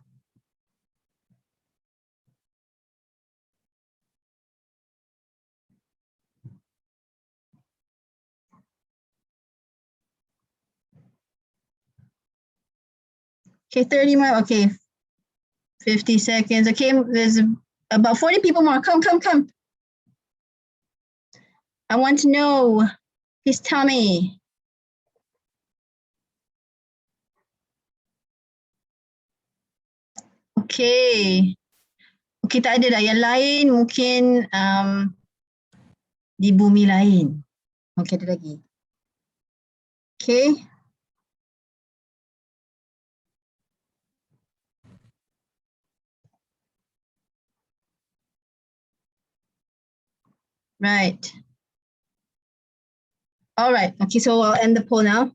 Okay, 30 more. Okay, 50 seconds. Okay, there's about 40 people more. Come. I want to know. Please tell me. Okay. Okay, tak ada dah. Yang lain mungkin di bumi lain. Okay, ada lagi. Okay. Right. All right. Okay, so I'll end the poll now.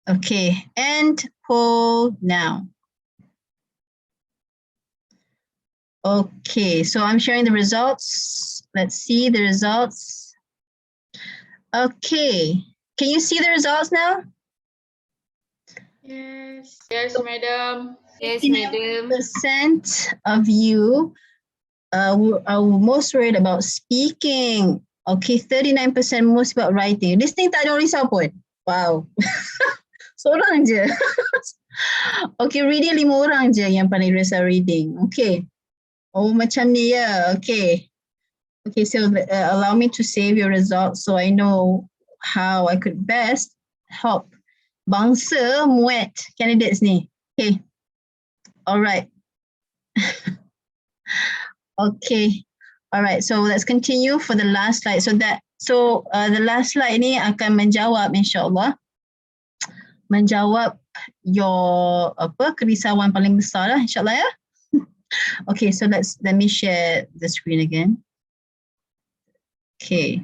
Okay, end poll now. Okay, so I'm sharing the results. Let's see the results. Okay, can you see the results now? Yes. Yes, madam. Yes, madam. 59% of you are most worried about speaking. Okay, 39% most about writing. Listening tak ada orang risau pun. Wow. Seorang je. Okay, reading 5 orang je yang paling risau reading. Okay. Oh, macam ni ya. Okay. Okay, so allow me to save your results so I know how I could best help bangsa Muet candidates ni. Okay. All right. Okay. All right. So let's continue for the last slide. So the last slide ni akan menjawab insyaAllah. Menjawab your kerisauan paling besar lah insyaAllah ya. Okay, so let me share the screen again. Okay.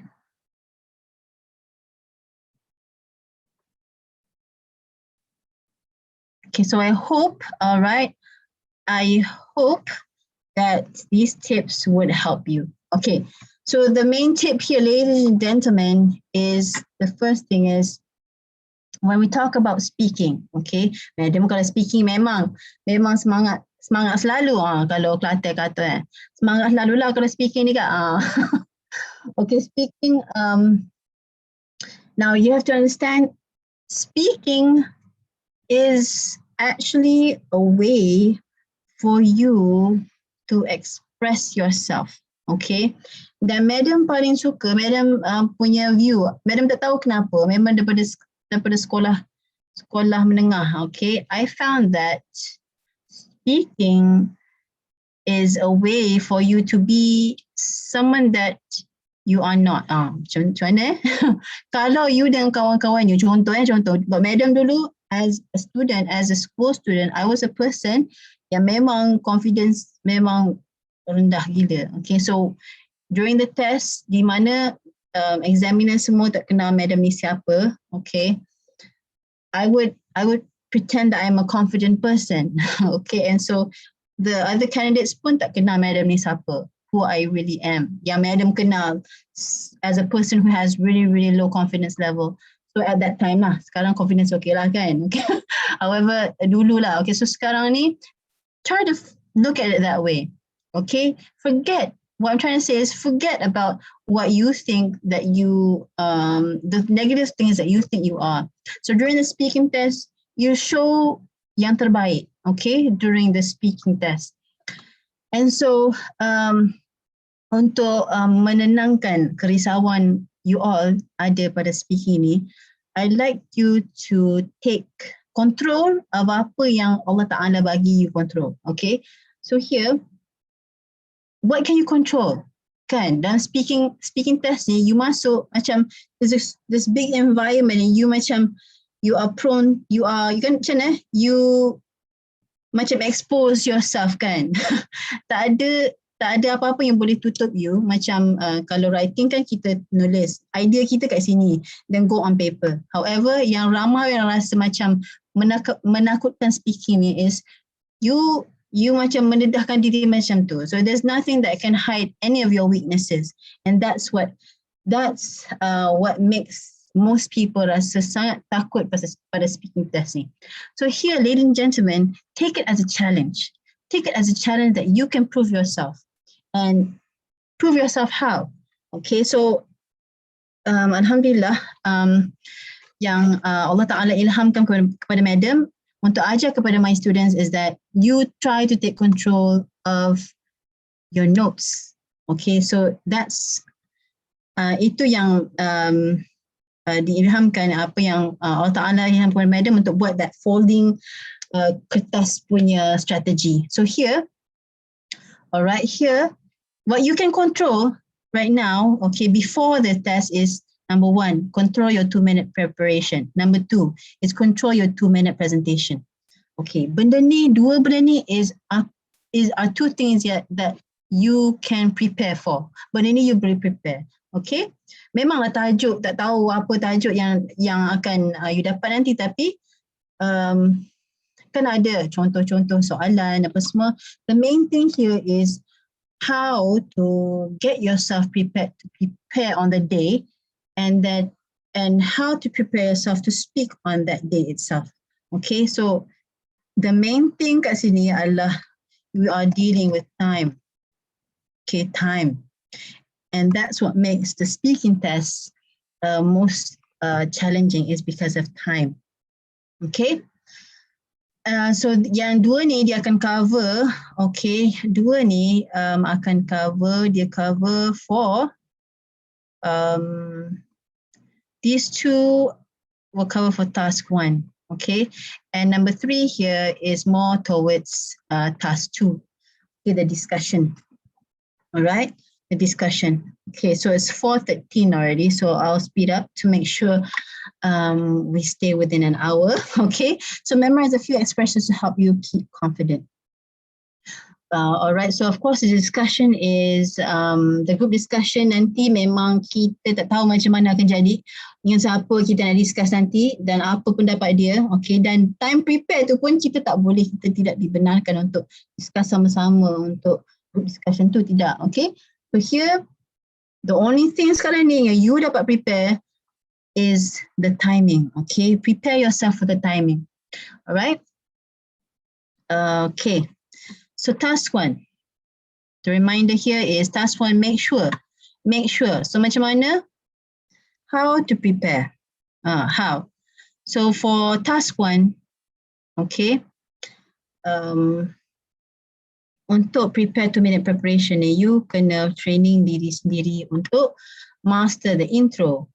Okay, so I hope, all right, I hope that these tips would help you. Okay, so the main tip here, ladies and gentlemen, is the first thing is when we talk about speaking, okay, madam kalau speaking memang semangat selalu kalau Kelantan kata semangat selalu lah kalau speaking ni kak. Okay, speaking, now you have to understand speaking is actually a way for you to express yourself. Okay, dan madam paling suka, madam punya view, madam tak tahu kenapa, memang daripada sekolah menengah, okay, I found that speaking is a way for you to be someone that you are not. Macam mana? Kalau you dengan kawan-kawan you, contoh, but madam dulu as a student, as a school student, I was a person yang memang confidence memang rendah gila. Okay, so during the test, di mana examiner semua tak kenal madam ni siapa, okay, I would pretend that I'm a confident person. Okay, and so the other candidates pun tak kenal madam ni siapa, who I really am. Yang madam kenal as a person who has really, really low confidence level. So at that time lah, sekarang confidence okay lah kan. Okay. However, dulu lah. Okay, so sekarang ni, try to look at it that way. Okay, what I'm trying to say is forget about what you think that you, the negative things that you think you are. So during the speaking test, you show yang terbaik, okay, during the speaking test. And so, untuk menenangkan kerisauan you all ada pada speaking ni, I'd like you to take control of apa yang Allah Ta'ala bagi you control, okay? So here, what can you control? Kan, dalam speaking test ni, you masuk macam there's this big environment and you macam, you kan macam mana, you macam expose yourself kan. tak ada apa-apa yang boleh tutup you. Macam kalau writing kan kita nulis idea kita kat sini then go on paper. However, yang ramai yang rasa macam menakutkan speaking ni is you macam mendedahkan diri macam tu. So there's nothing that can hide any of your weaknesses, and that's what makes most people rasa sangat takut pada speaking test ni. So here, ladies and gentlemen, take it as a challenge. Take it as a challenge that you can prove yourself. And prove yourself how? Okay, so Alhamdulillah, yang Allah Ta'ala ilhamkan kepada madam untuk ajar kepada my students is that you try to take control of your notes. Okay, so that's itu yang diilhamkan, apa yang Allah Ta'ala ilhamkan kepada madam untuk buat that folding kertas punya strategy. So here, alright, here, what you can control right now, okay, before the test is number 1, control your 2-minute preparation. Number 2 is control your 2-minute presentation. Okay, dua benda ni are 2 things that you can prepare for. Benda ni you boleh prepare. Okay. Memanglah tajuk tak tahu apa tajuk yang akan you dapat nanti, tapi kan ada contoh-contoh soalan apa semua. The main thing here is how to get yourself prepared to prepare on the day, and how to prepare yourself to speak on that day itself. Okay, so the main thing kat sini adalah we are dealing with time. Okay, time. And that's what makes the speaking test most challenging, is because of time. Okay. So yang dua ni dia akan cover, okay, dua ni akan cover, dia cover for these two will cover for task 1, okay, and number 3 here is more towards task 2, okay, the discussion. All right, the discussion. Okay, so it's 4:13 already, so I'll speed up to make sure we stay within an hour. Okay, so memorize a few expressions to help you keep confident. All right, so of course the discussion is the group discussion. Nanti memang kita tak tahu macam mana akan jadi, dengan siapa kita nak discuss nanti dan apa pendapat dia. Okay, dan time prepare tu pun kita tak boleh, kita tidak dibenarkan untuk discuss sama-sama untuk group discussion tu, tidak. Okay, so here the only thing sekarang ni yang you dapat prepare is the timing. Okay, prepare yourself for the timing. All right. Okay. So task 1, the reminder here is task 1, make sure. So macam mana? How to prepare? How? So for task 1, okay, untuk prepare 2-minute preparation ni, you kena training diri sendiri untuk master the intro,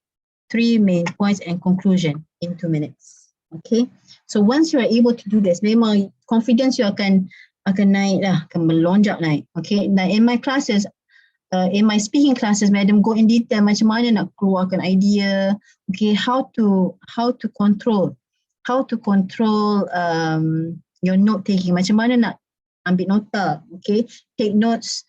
3 main points and conclusion in 2 minutes. Okay, so once you are able to do this, memang confidence you akan naik lah, akan melonjak naik. Okay, now in my classes, in my speaking classes, madam go in detail macam mana nak keluarkan idea, okay, how to control your note taking, macam mana nak ambil nota, okay, take notes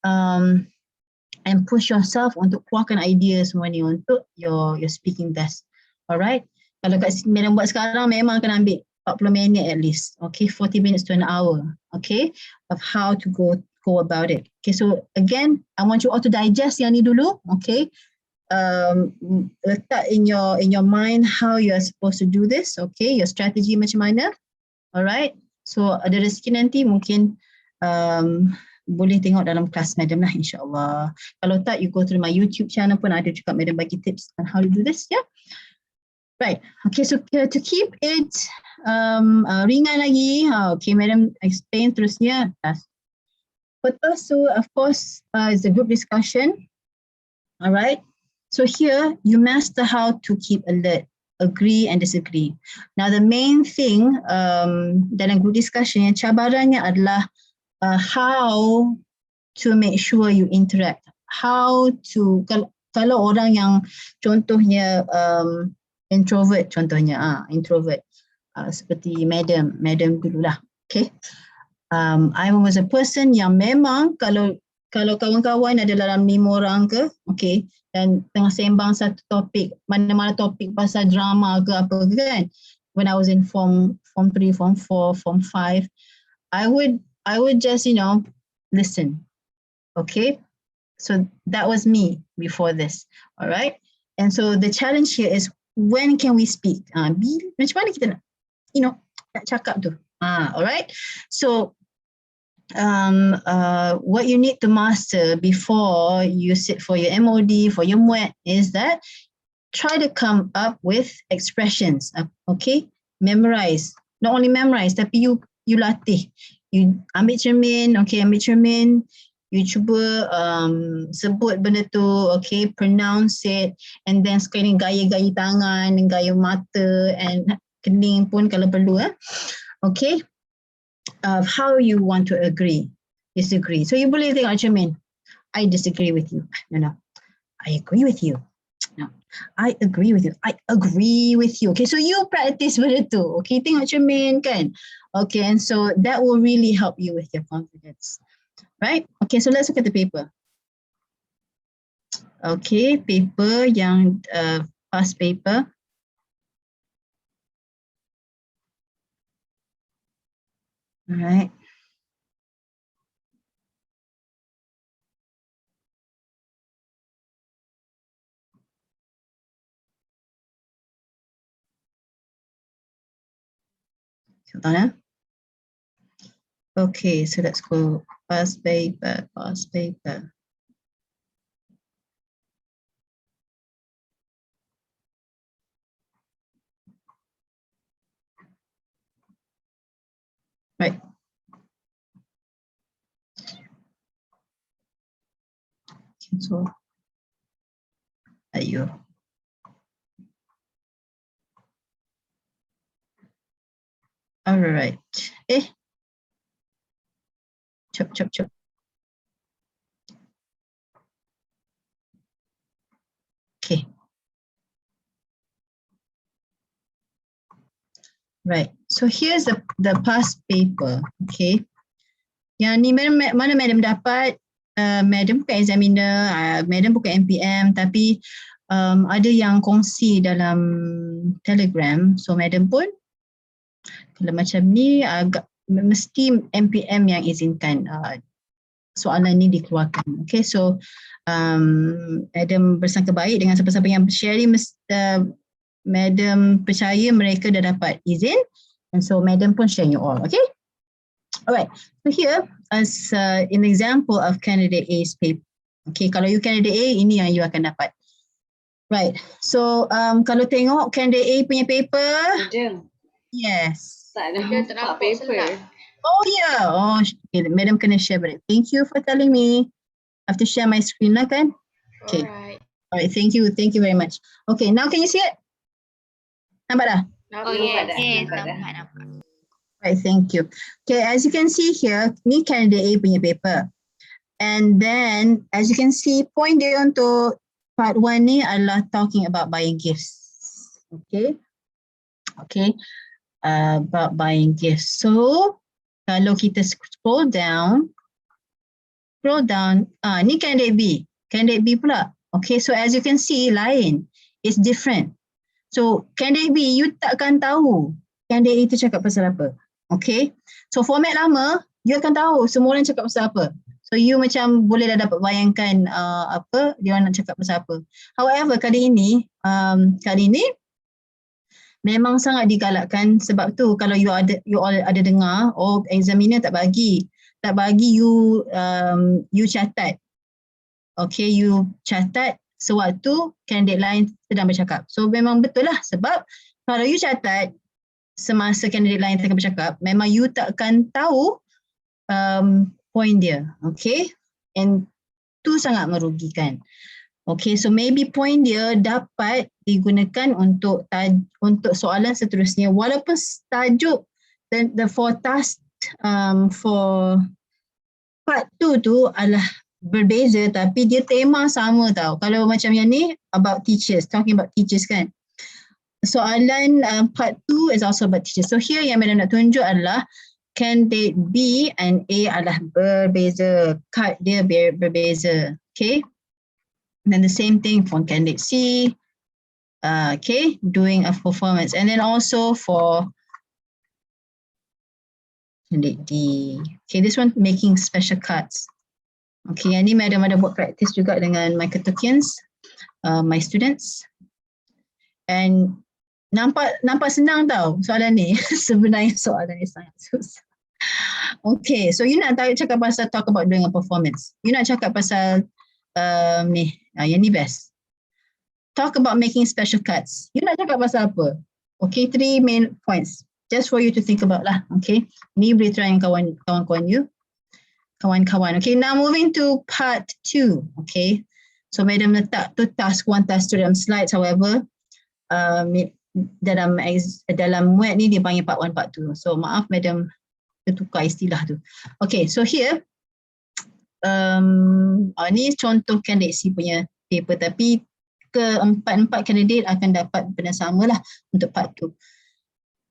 and push yourself untuk keluarkan idea semua ni untuk your speaking test. Alright, kalau kat madam buat sekarang memang akan ambil 40 minit at least, okay, 40 minutes to an hour, okay, of how to go about it. Okay, so again, I want you all to digest yang ni dulu, okay, letak in your mind how you are supposed to do this, okay, your strategy macam mana. Alright, so ada rezeki nanti mungkin boleh tengok dalam kelas madam lah, insyaAllah. Kalau tak, you go through my YouTube channel pun ada juga madam bagi tips on how to do this, yeah. Right, okay, so to keep it ringan lagi, okay, madam explain terusnya. First, so of course, is the group discussion. All right, so here you master how to keep alert, agree and disagree. Now the main thing dalam group discussion yang cabarannya adalah how to make sure you interact. How to, kalau orang yang contohnya introvert, contohnya introvert, seperti madam dululah, okay. I was a person yang memang kalau kawan-kawan ada dalam 5 orang ke, okay, dan tengah sembang satu topik, mana-mana topik pasal drama ke apa ke kan, when I was in form 3, form 4, form 5, I would just, listen, okay. So that was me before this, all right. And so the challenge here is, when can we speak? Macam mana kita nak, nak cakap tu? Alright. So, what you need to master before you sit for your MOD, for your Muet, is that try to come up with expressions. Okay, memorize. Not only memorize, tapi you latih. You ambil cermin. Okay, ambil cermin. You cuba sebut benda tu, okay, pronounce it, and then sekali gaya-gaya tangan, gaya mata, and kening pun kalau perlu, okay, how you want to agree, disagree. So you boleh tengok cermin, I disagree with you, no, I agree with you, no, I agree with you, I agree with you. Okay, so you practice benda tu, okay, tengok cermin kan, okay, and so that will really help you with your confidence. Right? Okay, so let's look at the paper. Okay, paper yang past paper. Alright. Hold on, eh? Okay, so let's go past paper, past paper. Right. So, ayo. All right. Chop, chop, chop. Okay. Right. So here's the past paper. Okay. Yang ni mana madam dapat? Madam bukan examiner, madam bukan MPM, tapi ada yang kongsi dalam Telegram. So madam pun kalau macam ni agak mesti MPM yang izinkan soalan ni dikeluarkan. Okay, so madam bersangka baik dengan siapa-siapa yang sharing, madam percaya mereka dah dapat izin, and so madam pun share you all. Okay. Alright, so here as an example of candidate A's paper. Okay, kalau you candidate A, ini yang you akan dapat. Right, so kalau tengok candidate A punya paper. Madam. Yes. Tak ada Dia tak nampak paper. Oh yeah, oh okay, madam kena share balik. Thank you for telling me. I have to share my screen lah kan? Okay. Alright, thank you very much. Okay, now can you see it? Nampak dah? Oh yes, Nampak dah. nampak. Right, thank you. Okay, as you can see here, ni candidate A punya paper. And then, as you can see, point dia untuk part 1 ni adalah talking about buying gifts. Okay. Okay, about buying gifts. So, kalau kita scroll down, ni candidate B. Candidate B pula. Okay, so as you can see, lain. It's different. So, candidate B, you takkan tahu candidate A itu cakap pasal apa. Okay, so format lama, you akan tahu semua orang cakap pasal apa. So you macam boleh dah dapat bayangkan apa dia orang nak cakap pasal apa. However, kali ini memang sangat digalakkan sebab tu kalau you all ada dengar, oh examiner tak bagi you catat. Okay, you catat sewaktu candidate lain sedang bercakap. So memang betul lah sebab kalau you catat semasa candidate lain tengah bercakap, memang you takkan tahu point dia. Okay, and tu sangat merugikan. Okay, so maybe point dia dapat digunakan untuk soalan seterusnya walaupun tajuk the for task for part 2 tu adalah berbeza tapi dia tema sama tau. Kalau macam yang ni about teachers, talking about teachers kan. Soalan part 2 is also about teachers. So here yang madam nak tunjuk adalah candidate B and A adalah berbeza. Card dia berbeza. Okay. And then the same thing for candidate C. Okay. Doing a performance. And then also for candidate D. Okay. This one making special cards. Okay. Yang ni madam ada buat practice juga dengan my Ketukians, my students. And nampak senang tau soalan ni. Sebenarnya soalan ni sangat susah. Okay, so you nak cakap pasal talk about doing a performance. You nak cakap pasal yang ni best. Talk about making special cards. You nak cakap pasal apa? Okay, 3 main points. Just for you to think about lah. Okay, ni boleh try yang kawan-kawan you. Kawan-kawan. Okay, now moving to part 2. Okay, so madam letak tu task 1, task 2 dalam slides. However, dalam Muet ni dia panggil part 1, part 2. So maaf madam tukar istilah tu. Okay, so here ni contoh candidate C punya paper tapi keempat-empat candidate akan dapat benda sama lah untuk part 2.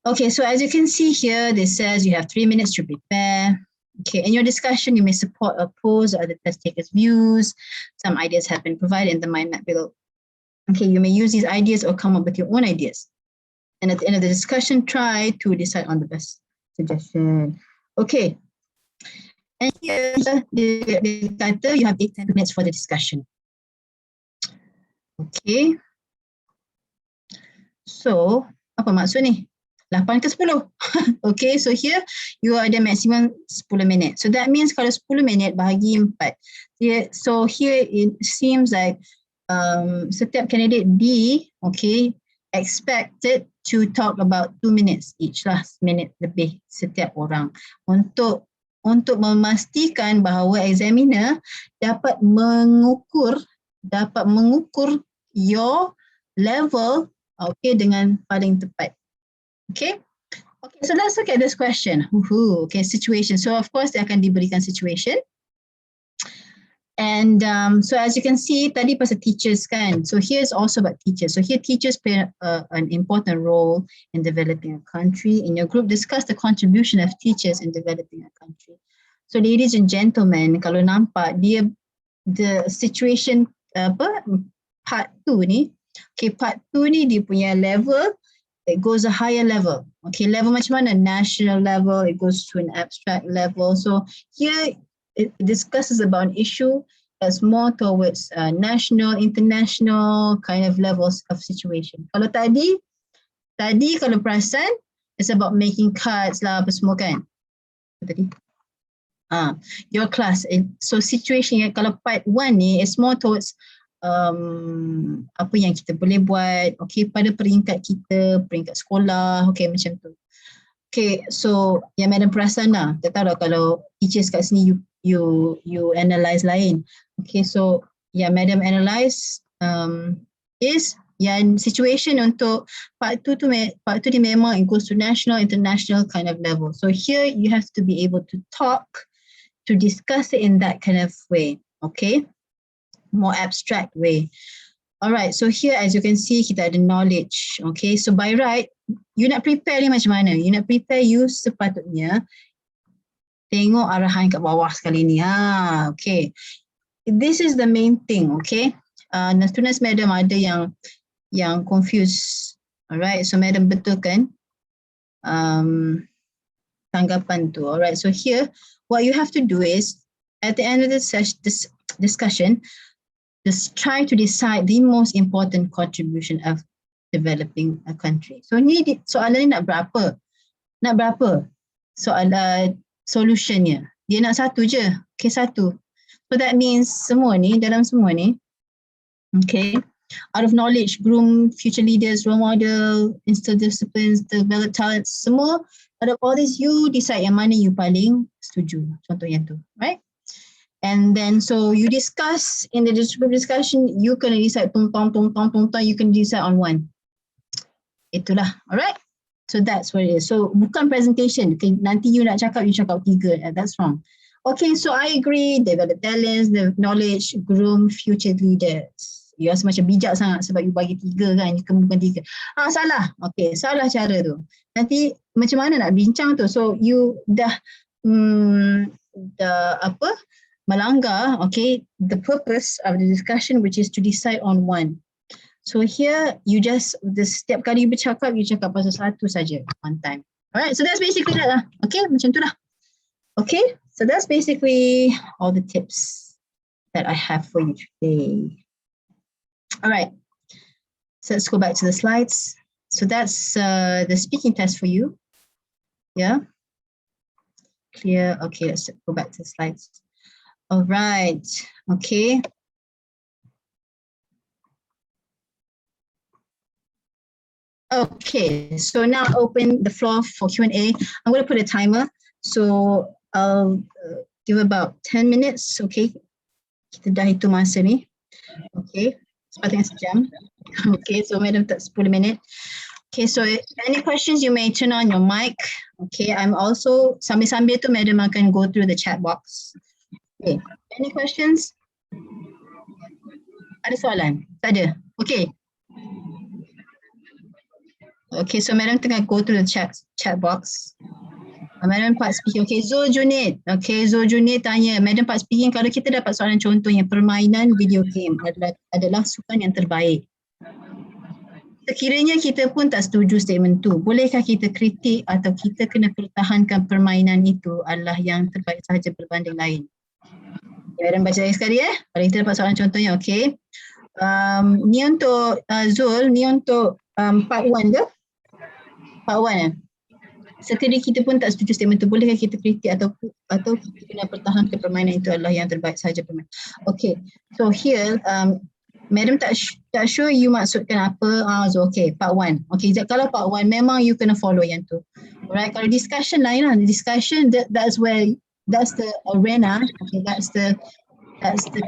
Okay, so as you can see here, this says you have 3 minutes to prepare. Okay, in your discussion, you may support or oppose other test takers' views. Some ideas have been provided in the mind map below. Okay, you may use these ideas or come up with your own ideas. And at the end of the discussion, try to decide on the best suggestion. Okay. And here, the title, you have 8-10 minutes for the discussion. Okay. So, apa maksud ni? 8 ke 10? Okay, so here you ada maximum 10 minit. So that means kalau 10 minit bahagi 4. Yeah, so here it seems like setiap candidate D, okay, expected to talk about 2 minutes each lah, minit lebih setiap orang untuk memastikan bahawa examiner dapat mengukur your level, okay, dengan paling tepat. Okay. Okay, so let's look at this question. Okay, situation. So of course dia akan diberikan situation. And so as you can see, tadi pasal teachers kan. So here's also about teachers. So here teachers play an important role in developing a country. In your group, discuss the contribution of teachers in developing a country. So ladies and gentlemen, kalau nampak dia the situation part 2 ni. Okay, part 2 ni dia punya level, it goes a higher level. Okay, level macam mana? National level, it goes to an abstract level. So here it discusses about an issue that's more towards national, international kind of levels of situation. Kalau tadi kalau perasan, it's about making cards lah, apa semua kan? Tadi. Your class. So situation yang kalau part 1 ni, it's more towards apa yang kita boleh buat, okay, pada peringkat kita, peringkat sekolah, okay, macam tu. Okay, so yang Madam perasan lah, tak tahu lah kalau teachers kat sini you analyse lain. Okay, so yang Madam analyse is yang situation untuk part 2 ni memang it goes to national, international kind of level. So here you have to be able to talk, to discuss it in that kind of way, okay, more abstract way. Alright, so here as you can see kita ada knowledge, okay, so by right you nak prepare ni macam mana? You nak prepare, you sepatutnya tengok arahan kat bawah sekali ni. Okay, this is the main thing, okay. Students Madam ada yang confused. Alright, so Madam betulkan tanggapan tu. Alright, so here what you have to do is at the end of this discussion, just try to decide the most important contribution of developing a country. So ni soalan ni nak berapa? Nak berapa? Solutionnya. Dia nak satu je. Okay, satu. So that means dalam semua ni, okay, out of knowledge, groom future leaders, role model, instill disciplines, develop talents, semua, out of all this, you decide yang mana you paling setuju. Contoh yang tu, right? And then so you discuss in the group discussion, you can decide you can decide on one. Itulah, alright? So that's what it is. So bukan presentation. Okay, nanti you nak cakap, you cakap 3. That's wrong. Okay, so I agree, develop talents, the knowledge, groom future leaders. You rasa macam bijak sangat sebab you bagi 3 kan, bukan 3. Salah. Okay, salah cara tu. Nanti macam mana nak bincang tu? So you dah melanggar, okay, the purpose of the discussion, which is to decide on one. So here you just setiap kali bercakap, you cakap pasal satu saja one time. Alright, so that's basically that lah. Okay, macam tu lah. Okay, so that's basically all the tips that I have for you today. Alright, so let's go back to the slides. So that's the speaking test for you. Yeah, clear. Okay, let's go back to the slides. All right, okay. Okay, so now open the floor for Q&A. I'm going to put a timer. So I'll give about 10 minutes, okay? Kita dah hitung masa ni. Okay, sepatutnya sejam. Okay, so Madam tak 10 minit. Okay, so any questions you may turn on your mic. Okay, I'm also, sambil-sambil tu Madam akan go through the chat box. Okay, any questions? Ada soalan? Tak ada? Okay. Okay, so Madam tengah go through the chat box. Madam part speaking. Okay, Zul Junid. Okay, Zul Junid tanya, Madam part speaking, kalau kita dapat soalan contohnya permainan video game adalah sukan yang terbaik. Sekiranya kita pun tak setuju statement tu, bolehkah kita kritik atau kita kena pertahankan permainan itu adalah yang terbaik sahaja berbanding lain? Madam baca lagi sekali Kalau kita dapat soalan contohnya, okay. Ni untuk Zul, ni untuk part 1 ke? Part 1 Sekiranya kita pun tak setuju statement tu, bolehkah kita kritik atau kita kena pertahankan permainan itu adalah yang terbaik sahaja permainan? Okay, so here, Madam tak sure you maksudkan apa. So okay, part 1. Okay, kalau part 1 memang you kena follow yang tu. Alright, kalau discussion lain lah. Discussion, that's the arena. Okay, that's the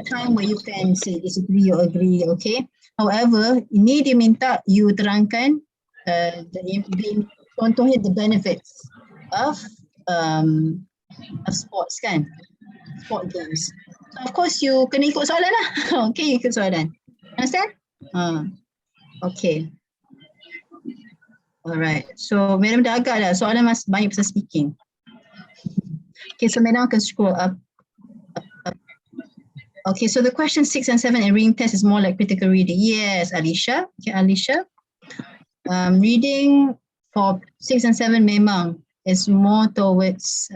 time where you can say disagree or agree, okay. However, ini dia minta you terangkan contohnya the benefits of sports kan, sport games. So of course you kena ikut soalan lah. Okay, ikut soalan. Understand? Okay. Alright. So Madam dah agak dah. Soalan masih banyak pasal speaking. Okay, so Madam akan scroll up. Okay, so the question 6 and 7 in reading test is more like critical reading. Yes, Alicia. Okay, Alicia. Reading for 6 and 7 memang is more towards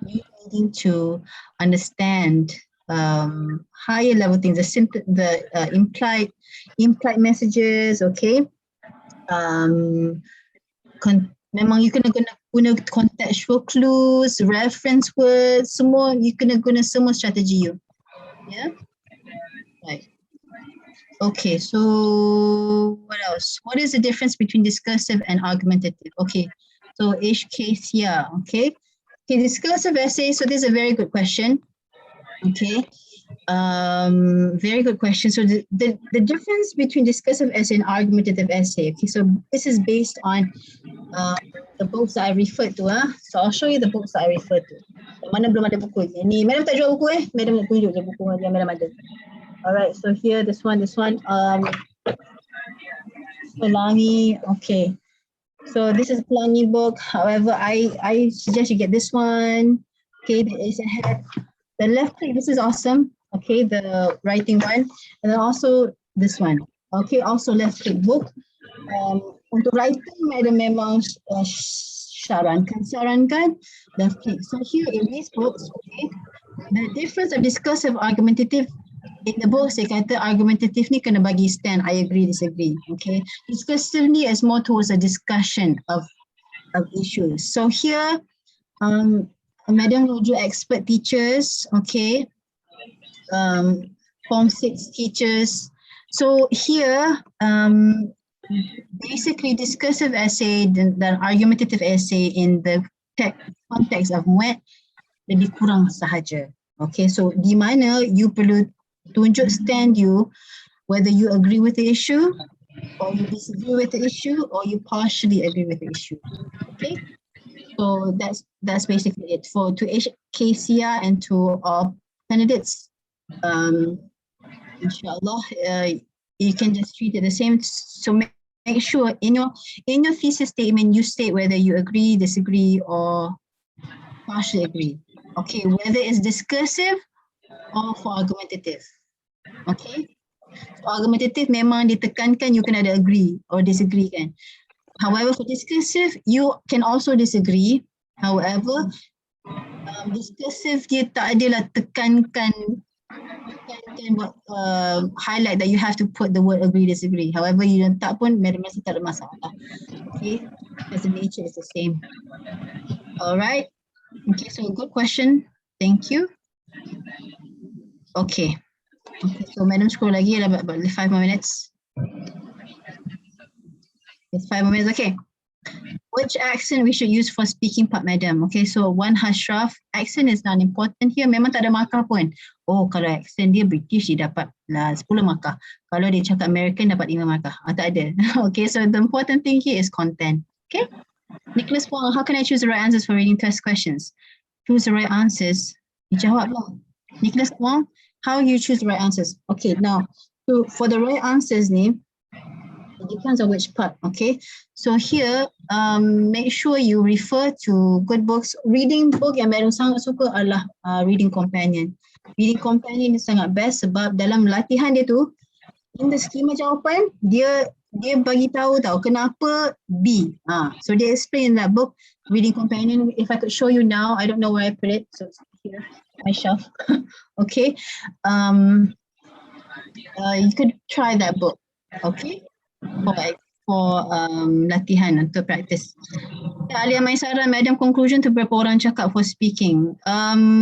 you needing to understand higher level things, the implied messages, okay. Memang you kena guna contextual clues, reference words, semua you kena guna semua strategi you. Yeah. Right. Okay, so what else? What is the difference between discursive and argumentative? Okay, so HKCR, okay. Okay, discursive essay, so this is a very good question. Okay, very good question. So the difference between discursive essay and argumentative essay, okay, so this is based on the books that I referred to. So I'll show you the books that I referred to. Mana belum ada buku ni. Madam tak jual buku Madam nak tunjuk je buku yang Madam ada. Alright, so here, this one, Pelangi, okay. So this is Pelangi book. However, I suggest you get this one. Okay, there is the left click, this is awesome. Okay, the writing one. And then also this one. Okay, also left click book. Untuk writing, Madam memang sarankan left click. So here in these books, okay, the difference of discursive argumentative in the books, they kata argumentative ni kena bagi stand, I agree, disagree. Okay, discursive ni is more towards a discussion of issues. So here, Madam Roju expert teachers, okay, Form 6 teachers. So here, basically discursive essay dan argumentative essay in the context of Muet lebih kurang sahaja. Okay, so di mana you perlu tunjuk stand you, whether you agree with the issue or you disagree with the issue or you partially agree with the issue. Okay, so that's basically it for to HKCR and to all candidates. Inshallah, you can just treat it the same. So make sure in your thesis statement you state whether you agree, disagree, or partially agree. Okay, whether it's discursive or for argumentative. Okay, so argumentative memang ditekankan you kena ada agree or disagree kan. However, for discursive you can also disagree. However, discursive dia tak adalah tekankan highlight that you have to put the word agree, disagree. However, you tak pun Madam rasa tak ada masalah. Okay, because the nature is the same. Alright. Okay, so good question. Thank you. Okay. Okay, so Madam scroll lagi about 5 more minutes. It's 5 more minutes. Okay. Which accent we should use for speaking part, Madam? Okay, so one Hashraf, accent is not important here. Memang tak ada markah pun. Oh, kalau accent dia British, dia dapat 10 markah. Kalau dia cakap American, dapat 5 markah. Tak ada. Okay, so the important thing here is content. Okay. Nicholas Wong, how can I choose the right answers for reading test questions? Choose the right answers. Dijawab lah. Nicholas Wong, how you choose the right answers? Okay, now, so for the right answers ni, Depends on which part, okay? So here, make sure you refer to good books. Reading book yang Madam sangat suka adalah Reading Companion. Reading Companion ni sangat best sebab dalam latihan dia tu, in the schema jawapan, dia bagi tahu kenapa B. So they explain in that book, Reading Companion. If I could show you now, I don't know where I put it. So it's here, my shelf. Okay. You could try that book. Okay. For latihan untuk practice. Alia Maisara, Madam, conclusion tu berapa orang cakap for speaking?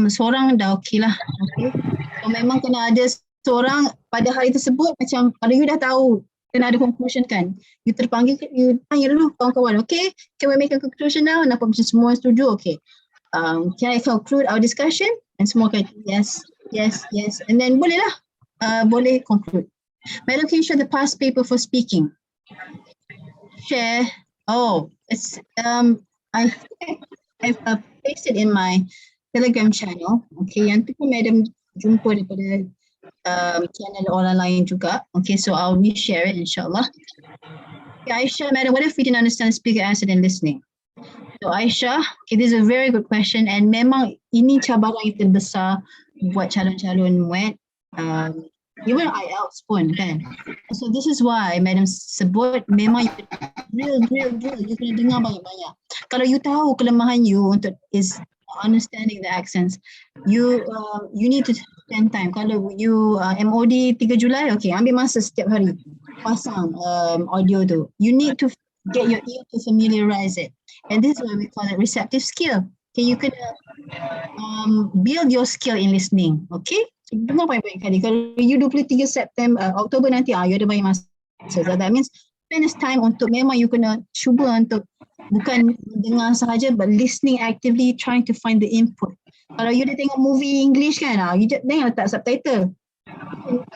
Seorang dah okey lah. Okay. So memang kena ada seorang pada hari tersebut, macam kalau you dah tahu kena ada conclusion kan, you terpanggil, you tanya dulu kawan-kawan, okay, can we make a conclusion now? Nampak macam semua setuju, okay. Can I conclude our discussion? And semua kata yes, yes, yes. And then boleh lah, boleh conclude. Madam, can you share the past paper for speaking? Share. Oh, it's I've pasted in my Telegram channel. Okay, yang tu pun Madam jumpa daripada channel orang lain juga. Okay, so I'll reshare it insyaAllah. Okay, Aisha, Madam, what if we didn't understand speaker answer and listening? So Aisha, okay, this is a very good question and memang ini cabaran yang terbesar buat calon-calon Muet. Even IELTS pun kan. So this is why Madam sebut memang you drill, you kena dengar banyak-banyak. Kalau you tahu kelemahan you untuk is understanding the accents, you need to spend time. Kalau you MOD 3 Julai, okay, ambil masa setiap hari pasang audio tu. You need to get your ear to familiarize it, and this is why we call it receptive skill. Okay, you can build your skill in listening. Okay, so dengar banyak-banyak kali. Kalau you 23 September Oktober nanti, you ada banyak masa. So that means spend this time untuk memang you kena cuba untuk bukan dengar sahaja but listening actively, trying to find the input. Kalau you dah tengok movie English kan, you jangan letak subtitle.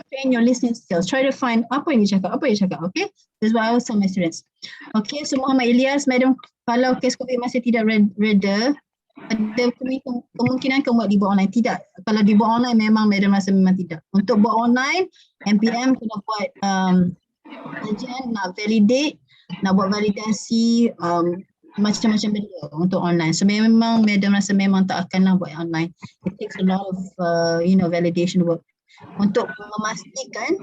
Train your listening skills. Try to find apa yang dia cakap, okay? That's what I always tell my students. Okay, so Muhammad Ilyas, Madam, kalau kes COVID masih tidak reda, ada kemungkinan kamu buat dibuat online? Tidak. Kalau dibuat online memang Madam rasa memang tidak. Untuk buat online, MPM kena buat kajian, nak validate, nak buat validasi macam-macam benda untuk online. So memang Madam rasa memang tak akanlah buat online. It takes a lot of validation work untuk memastikan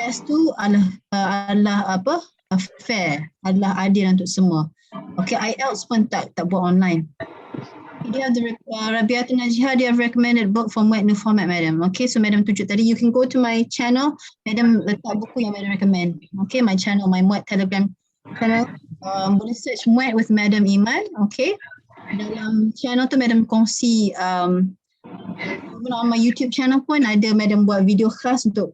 test tu adalah fair, adalah adil untuk semua. Okay, IELTS pun tak buat online. They have the Rabiatun Najihah, they have recommended book for Muet new format, Madam. Okay, so Madam tunjuk tadi, you can go to my channel, Madam letak buku yang Madam recommend. Okay, my channel, my Muet Telegram channel, boleh search Muet with Madam Iman. Okay, dalam channel tu Madam kongsi on my YouTube channel pun ada Madam buat video khas untuk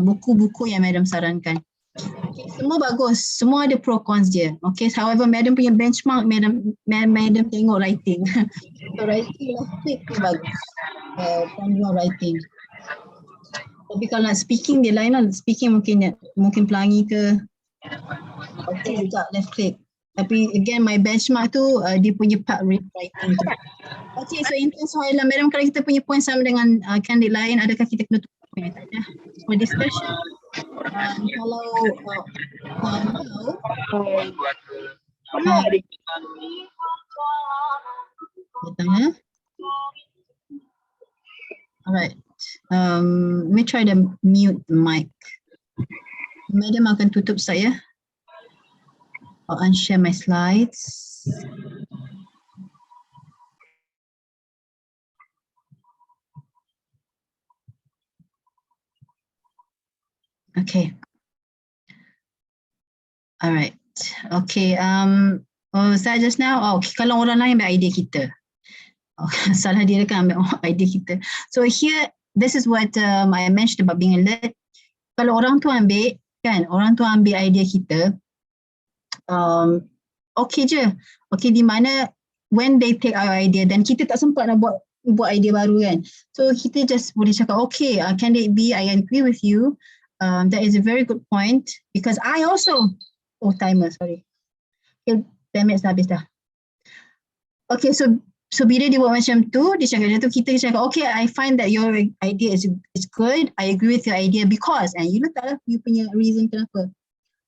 buku-buku yang Madam sarankan. Okay, semua bagus, semua ada pro cons dia. Okay, however Madam punya benchmark, Madam tengok writing. So writing lah quick tu bagus. From writing. Tapi kalau nak speaking dia lain lah. Speaking mungkin pelangi ke. Okay juga left click. Tapi again my benchmark tu dia punya part writing tu. Okay, so in terms of Madam, kalau kita punya point sama dengan candidate lain, adakah kita kena tutup point? Tak ada. For discussion, kalau datang alright, let me try to mute the mic. Madam akan tutup saya. I'll unshare my slides. Okay. Alright. Okay. Was that just now? Oh, okay. Kalau orang lain ambil idea kita. Oh, salah dia kan ambil idea kita. So here, this is what I mentioned about being alert. Kalau orang tu ambil, kan, orang tu ambil idea kita, okay je. Okay, di mana when they take our idea, dan kita tak sempat nak buat idea baru kan. So kita just boleh cakap, okay, candidate B, I agree with you. That is a very good point because I also, timer, sorry. Okay, 10 minutes dah habis dah. Okay, so So bila dia buat macam tu, dia cakap macam tu, kita cakap, okay, I find that your idea is good. I agree with your idea because, and you letaklah you punya reason kenapa.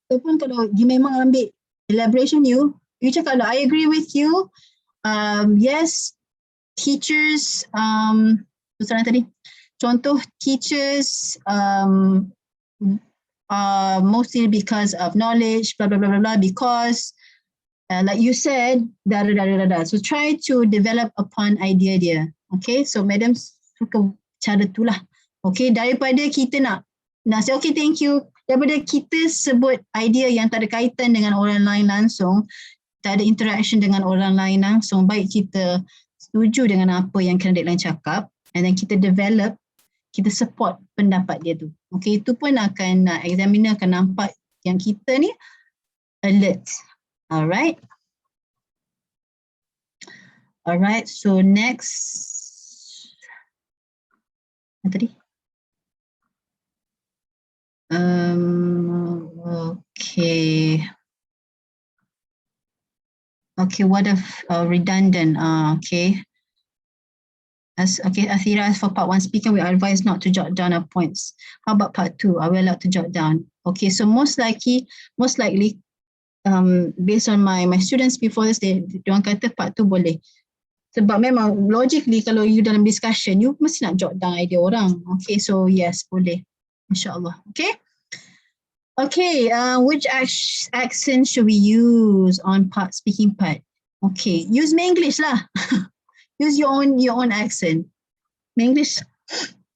Ataupun kalau dia memang ambil elaboration you cakap lah, I agree with you. Yes, teachers, soalan tadi, contoh teachers mostly because of knowledge, blah, blah, blah, blah, blah, because like you said, da, da, da, da, da. So try to develop upon idea dia. Okay, so madam suka cara tu lah. Okay, daripada kita nak say, okay, thank you. Daripada kita sebut idea yang tak ada kaitan dengan orang lain langsung, tak ada interaction dengan orang lain langsung, baik kita setuju dengan apa yang kandidat lain cakap, and then kita develop, kita support pendapat dia tu. Okay, itu pun akan, examiner akan nampak yang kita ni alert. Alright. Alright, so next. Apa tadi? Okay. Okay, what if redundant? Okay. Okay, Athira, for part 1 speaking, we are advised not to jot down our points. How about part 2? Are we allowed to jot down? Okay, so most likely, based on my students before this, they orang kata part 2 boleh. Sebab memang logically kalau you dalam discussion, you mesti nak jot down idea orang. Okay, so yes, boleh. InsyaAllah. Okay. Okay, which accent should we use on speaking part? Okay, use Manglish lah. Use your own accent. Manglish.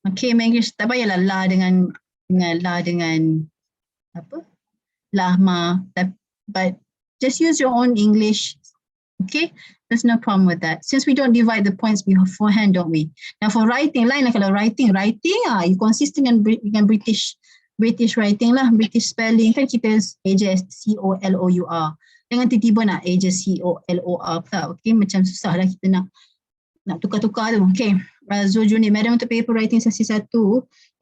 Okay, Manglish. Tak payahlah la dengan apa? Lahma. But just use your own English. Okay, there's no problem with that. Since we don't divide the points beforehand, don't we? Now for writing, lain lah kalau writing, you consistent dengan British writing lah, British spelling kan kita AJS-COLOUR. Jangan tiba-tiba nak AJS-COLOR pula. Okay, macam susah lah kita nak tukar-tukar tu. Okay, Zul-Juni, madam untuk paper writing sesi 1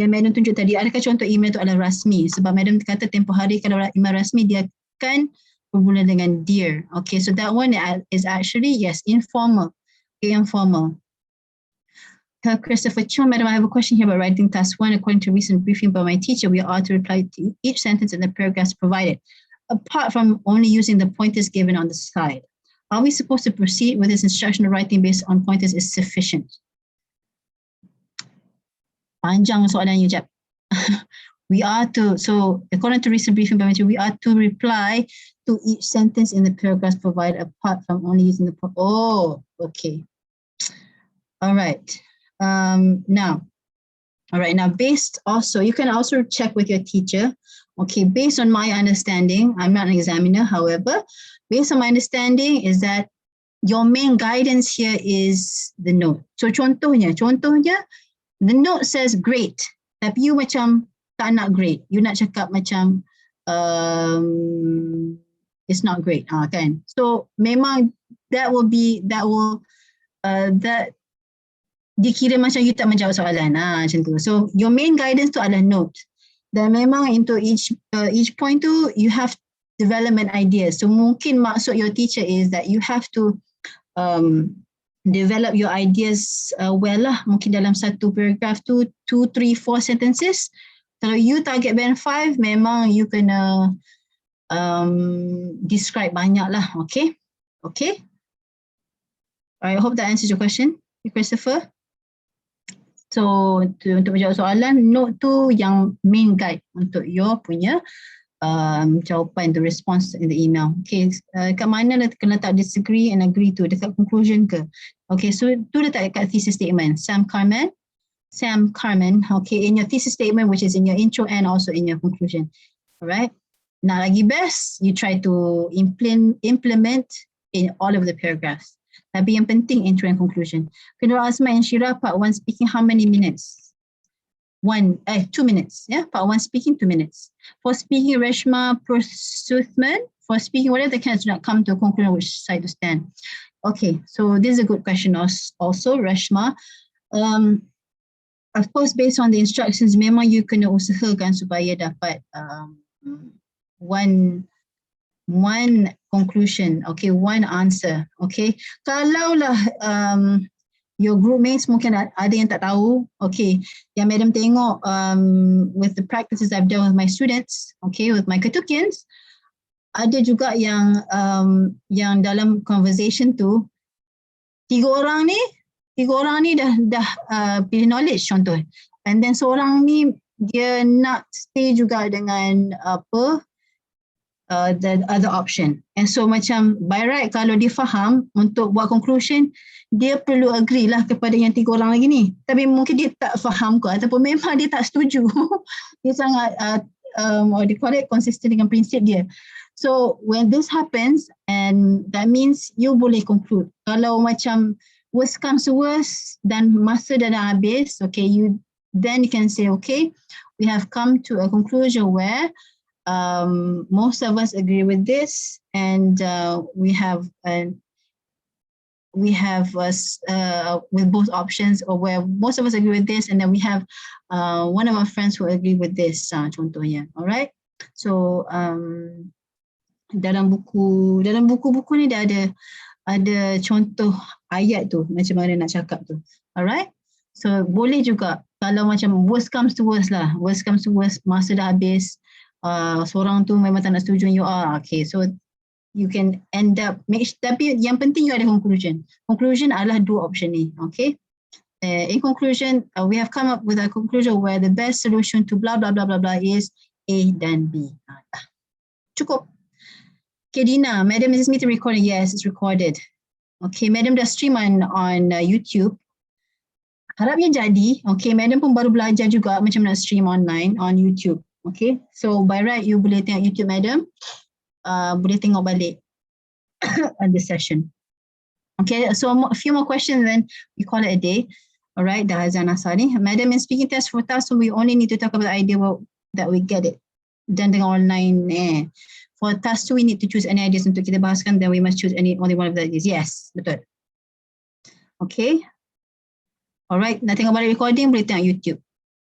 yang madam tunjuk tadi, adakah contoh email tu adalah rasmi? Sebab madam kata tempoh hari kalau email rasmi dia kan bermula dengan dear. Okay, so that one is actually, yes, informal. Okay, informal. Christopher Chung, madam, I have a question here about writing task 1. According to recent briefing by my teacher, we are to reply to each sentence in the paragraphs provided, apart from only using the pointers given on the slide. Are we supposed to proceed with this instructional writing based on pointers is sufficient? Panjang soalan you, Jap. We are to, so according to recent briefing by my teacher, we are to reply to each sentence in the paragraphs provided apart from only using the, oh, okay. All right. Now, based also, you can also check with your teacher. Okay, based on my understanding, I'm not an examiner, however, based on my understanding is that your main guidance here is the note. So contohnya, the note says great, tapi you macam tak nak great. You nak cakap macam it's not great, kan? So memang that dikira macam you tak menjawab soalan, macam tu. So your main guidance tu adalah note. Dan memang into each point tu you have development ideas. So mungkin maksud your teacher is that you have to develop your ideas well lah. Mungkin dalam satu paragraph tu 2, 3, 4 sentences. Kalau you target band 5, memang you kena describe banyak lah. Okay. Okay. I hope that answers your question, Christopher. So untuk menjawab soalan, note tu yang main guide untuk your punya jawapan, the response in the email. Okay, kat mana kena tak disagree and agree tu, dekat conclusion ke? Okay, so tu letak dekat thesis statement. Sam Carmen, okay, in your thesis statement, which is in your intro and also in your conclusion. Alright, now lagi best, you try to implement in all of the paragraphs. Tapi yang penting intro and conclusion. Kedua Asma and Shira, part 1 speaking how many minutes? 2 minutes. Yeah, part 1 speaking 2 minutes. For speaking, Reshma Prasuthman, for speaking, whatever the candidates do not come to a conclusion which side to stand. Okay, so this is a good question also, Reshma. Of course, based on the instructions, memang you kena usahakan supaya dapat one conclusion. Okay, one answer. Okay, kalaulah your group mates mungkin ada yang tak tahu. Okay, yang Madam tengok with the practices I've done with my students, okay, with my ketukians, ada juga yang dalam conversation tu tiga orang ni dah pilih knowledge contoh, and then seorang ni dia nak stay juga dengan the other option. And so macam by right kalau dia faham untuk buat conclusion, dia perlu agree lah kepada yang tiga orang lagi ni. Tapi mungkin dia tak faham ke ataupun memang dia tak setuju. Dia sangat or they call it consistent dengan prinsip dia. So when this happens, and that means you boleh conclude. Kalau macam worst comes to worst dan masa dah habis, okay, then you can say, okay, we have come to a conclusion where most of us agree with this, and we have with both options, or where most of us agree with this, and then we have one of our friends who agree with this, contohnya. Alright, so dalam buku-buku ni dah ada contoh ayat tu macam mana nak cakap tu. Alright, so boleh juga kalau macam worst comes to worst, masa dah habis, seorang tu memang tak nak setuju you are, okay, so you can end up tapi yang penting you ada conclusion adalah dua option ni. Okay, in conclusion, we have come up with a conclusion where the best solution to blah blah blah blah blah is A dan B. Cukup. Okay, Dina, Madam, is this meeting recorded? Yes, it's recorded. Okay, Madam dah stream on YouTube. Harapnya jadi. Okay, Madam pun baru belajar juga macam nak stream online on YouTube. Okay, so by right you boleh tengok YouTube, Madam. Boleh tengok balik the session. Okay, so a few more questions then we call it a day. Alright, dah azan asar ni. Madam, in speaking test for task, so we only need to talk about the idea that we get it. Dan dengan online for task 2, we need to choose any ideas untuk kita bahaskan, then we must choose only one of the ideas. Yes, betul. Okay. Alright, nak tengok balik recording, boleh tengok YouTube.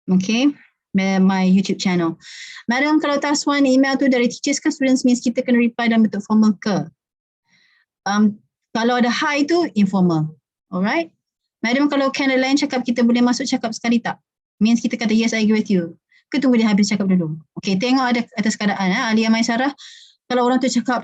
Okay, my YouTube channel. Madam, kalau task 1 email tu dari teachers ke students, means kita kena reply dalam bentuk formal ke? Kalau ada hi tu informal. Alright. Madam, kalau Caroline cakap kita boleh masuk cakap sekali tak? Means kita kata yes, I agree with you. Ke tunggu dia habis cakap dulu. Okay, tengok ada atas keadaan. Alia Maisarah, kalau orang tu cakap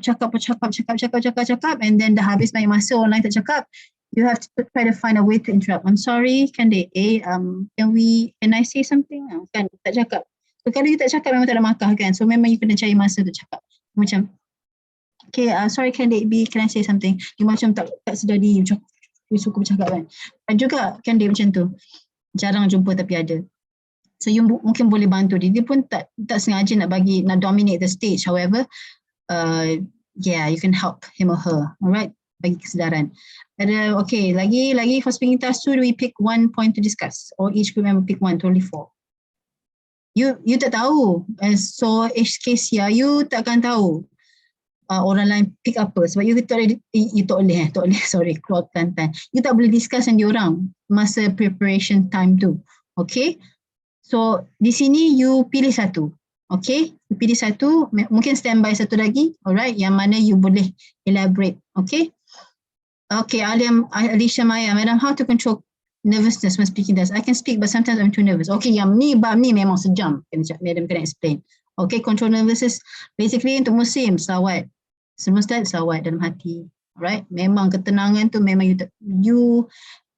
and then dah habis banyak masa orang lain tak cakap, you have to try to find a way to interrupt. I'm sorry, candidate A, can I say something? Kan tak cakap. So kalau you tak cakap memang tak ada markah kan. So memang you kena cari masa untuk cakap. Macam, okay, sorry candidate B, can I say something? You macam tak sedar diri, macam suka bercakap kan. Dan juga candidate macam tu, jarang jumpa tapi ada. So you mungkin boleh bantu dia. Dia pun tak sengaja nak dominate the stage. However, yeah, you can help him or her. Alright, bagi kesedaran. Okay, lagi for speaking task 2, we pick one point to discuss, or each group member pick one, totally 4. You tak tahu. So each case here, you takkan tahu orang lain pick apa. Sebab you tak boleh, sorry, keluar Kelantan. You tak boleh discuss dengan diorang masa preparation time tu. Okay. So di sini you pilih satu. Okay, you pilih satu, mungkin standby satu lagi. Alright, yang mana you boleh elaborate. Okay. Okay, Alicia Maya, Madam, how to control nervousness when speaking this? I can speak but sometimes I'm too nervous. Okay, yang bab ni memang sejam. Madam kena explain. Okay, control nervousness basically untuk musim selawat. Semesta selawat dalam hati. Alright, memang ketenangan tu memang you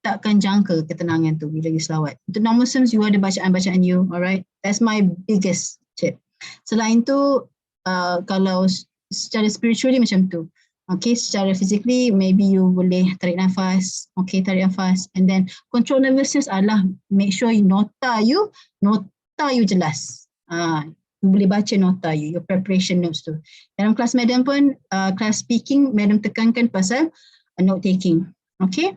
takkan jangka ketenangan tu bila you selawat. Untuk non-Muslims, you ada bacaan-bacaan you. Alright, that's my biggest tip. Selain tu, kalau secara spiritually macam tu. Okay, secara physically, maybe you boleh tarik nafas. Okay, tarik nafas. And then control nervousness adalah make sure nota you jelas. You boleh baca nota you, your preparation notes tu. Dalam kelas Madam pun, kelas speaking, Madam tekankan pasal note taking. Okay.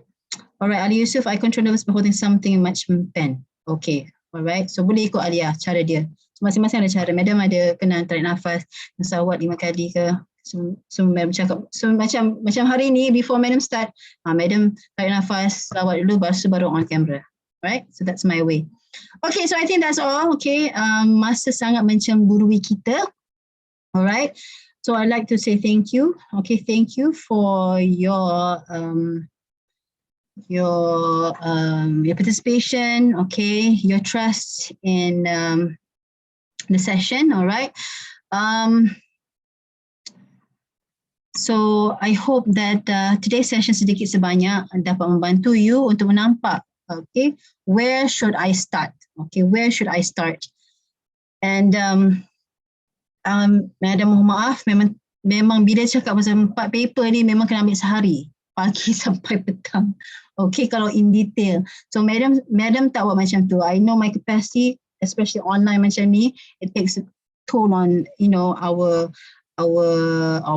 Alright, Ali Yusuf, I control nervous by holding something macam pen. Okay, alright. So boleh ikut Alia, cara dia. So, masing-masing ada cara. Madam ada kena tarik nafas, sawat 5 kali ke. So Madam cakap, so macam hari ni, before Madam start, Madam tarik nafas, sawat dulu, baru on camera. Alright, so that's my way. Okay, so I think that's all. Okay, masa sangat mencemburui kita. Alright. So I'd like to say thank you. Okay, thank you for your participation. Okay, your trust in the session. All right. So I hope that today's session sedikit sebanyak dapat membantu you untuk menampak, okay, where should I start? Okay, where should I start? And Madam mohon maaf, memang bila cakap pasal 4 paper ni memang kena ambil sehari, pagi sampai petang. Okay, kalau in detail. So Madam tak buat macam tu. I know my capacity, especially online macam ni, it takes a toll on, you know, our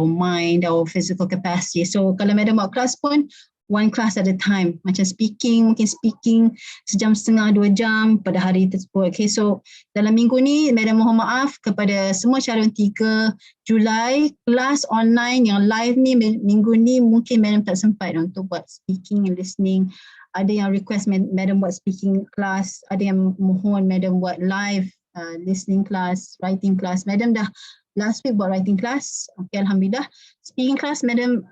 mind, our physical capacity. So kalau Madam buat kelas pun, one class at a time. Macam mungkin speaking sejam setengah, 2 jam pada hari tersebut. Okay, so dalam minggu ni, Madam mohon maaf kepada semua calon 3 Julai, kelas online yang live ni minggu ni mungkin Madam tak sempat untuk buat speaking and listening. Ada yang request Madam buat speaking class, ada yang mohon Madam buat live listening class, writing class. Madam dah last week buat writing class. Okay, Alhamdulillah. Speaking class, Madam,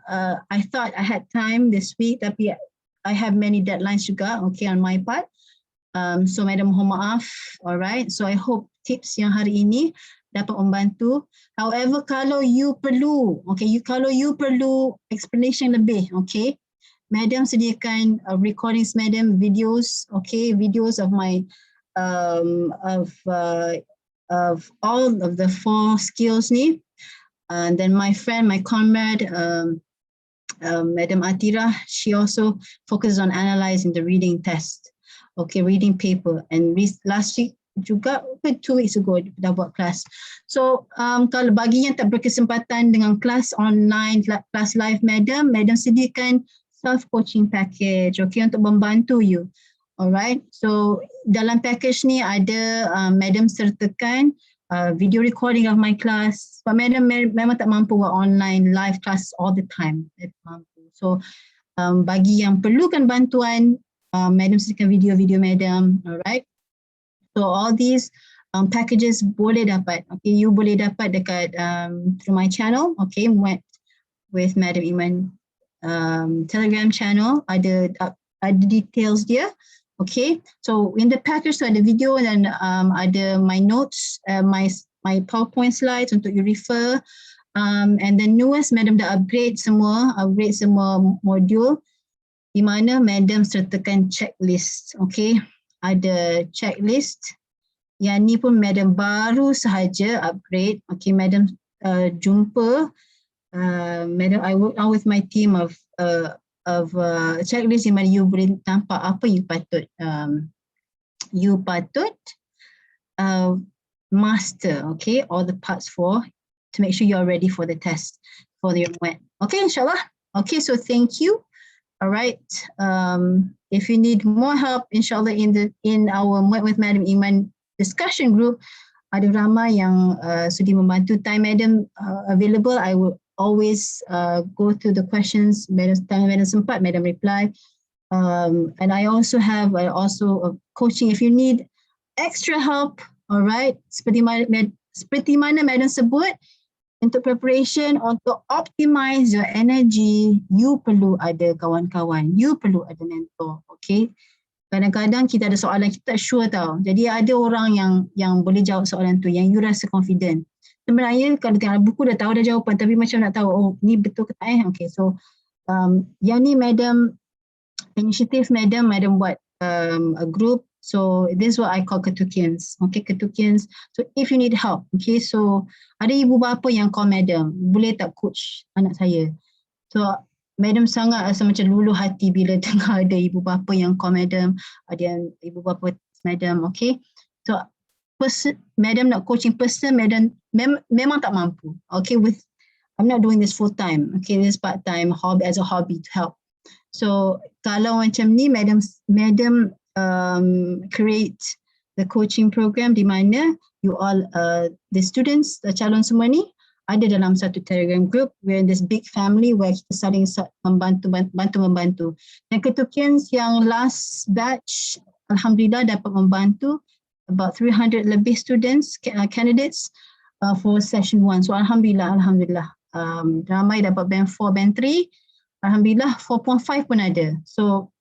I thought I had time this week, tapi I have many deadlines juga, okay, on my part. So Madam mohon maaf, alright. So I hope tips yang hari ini dapat membantu. However, kalau you perlu, okay, kalau you perlu explanation lebih, okay, Madam sediakan recordings, Madam, videos, okay, videos of my of all of the 4 skills ni. And then my friend, my comrade, Madam Atira, she also focuses on analyzing the reading test. Okay, reading paper. And last week juga, 2 weeks ago, dah buat kelas. So kalau bagi yang tak berkesempatan dengan kelas online, kelas live Madam sediakan self-coaching package, okay, untuk membantu you. Alright, so dalam package ni ada Madam sertakan video recording of my class. But Madam memang tak mampu buat online live class all the time. So bagi yang perlukan bantuan, Madam sediakan video-video Madam. Alright, so all these packages boleh dapat. Okay, you boleh dapat dekat through my channel. Okay, Muet with Madam Iman Telegram channel. Ada details dia. Okay, so in the package so ada video dan ada my notes, my PowerPoint slides untuk you refer. And the newest, Madam dah upgrade semua modul di mana Madam sertakan checklist. Okay, ada checklist. Yang ni pun Madam baru sahaja upgrade. Okay, Madam jumpa. Madam, I work on with my team of checklist di mana you boleh nampak apa you patut master, okay, all the parts for to make sure you're ready for the test for your Muet. Okay, inshallah. Okay, so thank you. All right. If you need more help, inshallah, in our Muet with Madam Iman discussion group, ada ramai yang sudi membantu. Time Madam available, I will always go through the questions. Madam sempat, Madam reply. And I also have coaching if you need extra help. All right, seperti mana Madam sebut, untuk preparation, untuk optimize your energy, you perlu ada kawan-kawan, you perlu ada mentor. Okay, kadang-kadang kita ada soalan kita tak sure tau. Jadi ada orang yang boleh jawab soalan tu, yang you rasa confident. Sebenarnya kalau tengok buku dah tahu dah jawapan, tapi macam nak tahu, oh ni betul ke tak Okay, so yang ni Madam, initiative Madam buat a group. So this is what I call ketukians. Okay, ketukians. So if you need help, okay, so ada ibu bapa yang call Madam, boleh tak coach anak saya? So Madam sangat rasa macam luluh hati bila dengar ada ibu bapa yang call Madam, ada yang ibu bapa Madam, okay. So Madam nak coaching person, Madam memang tak mampu. Okay, I'm not doing this full time. Okay, this part time hobby as a hobby to help. So kalau macam ni, Madam create the coaching program di mana you all the students, calon semua ni ada dalam satu Telegram group. We're in this big family where kita saling membantu. Dan ketukians yang last batch, Alhamdulillah dapat membantu about 300 lebih students, candidates for session 1. So Alhamdulillah. Ramai dapat band 4, band 3. Alhamdulillah 4.5 pun ada. So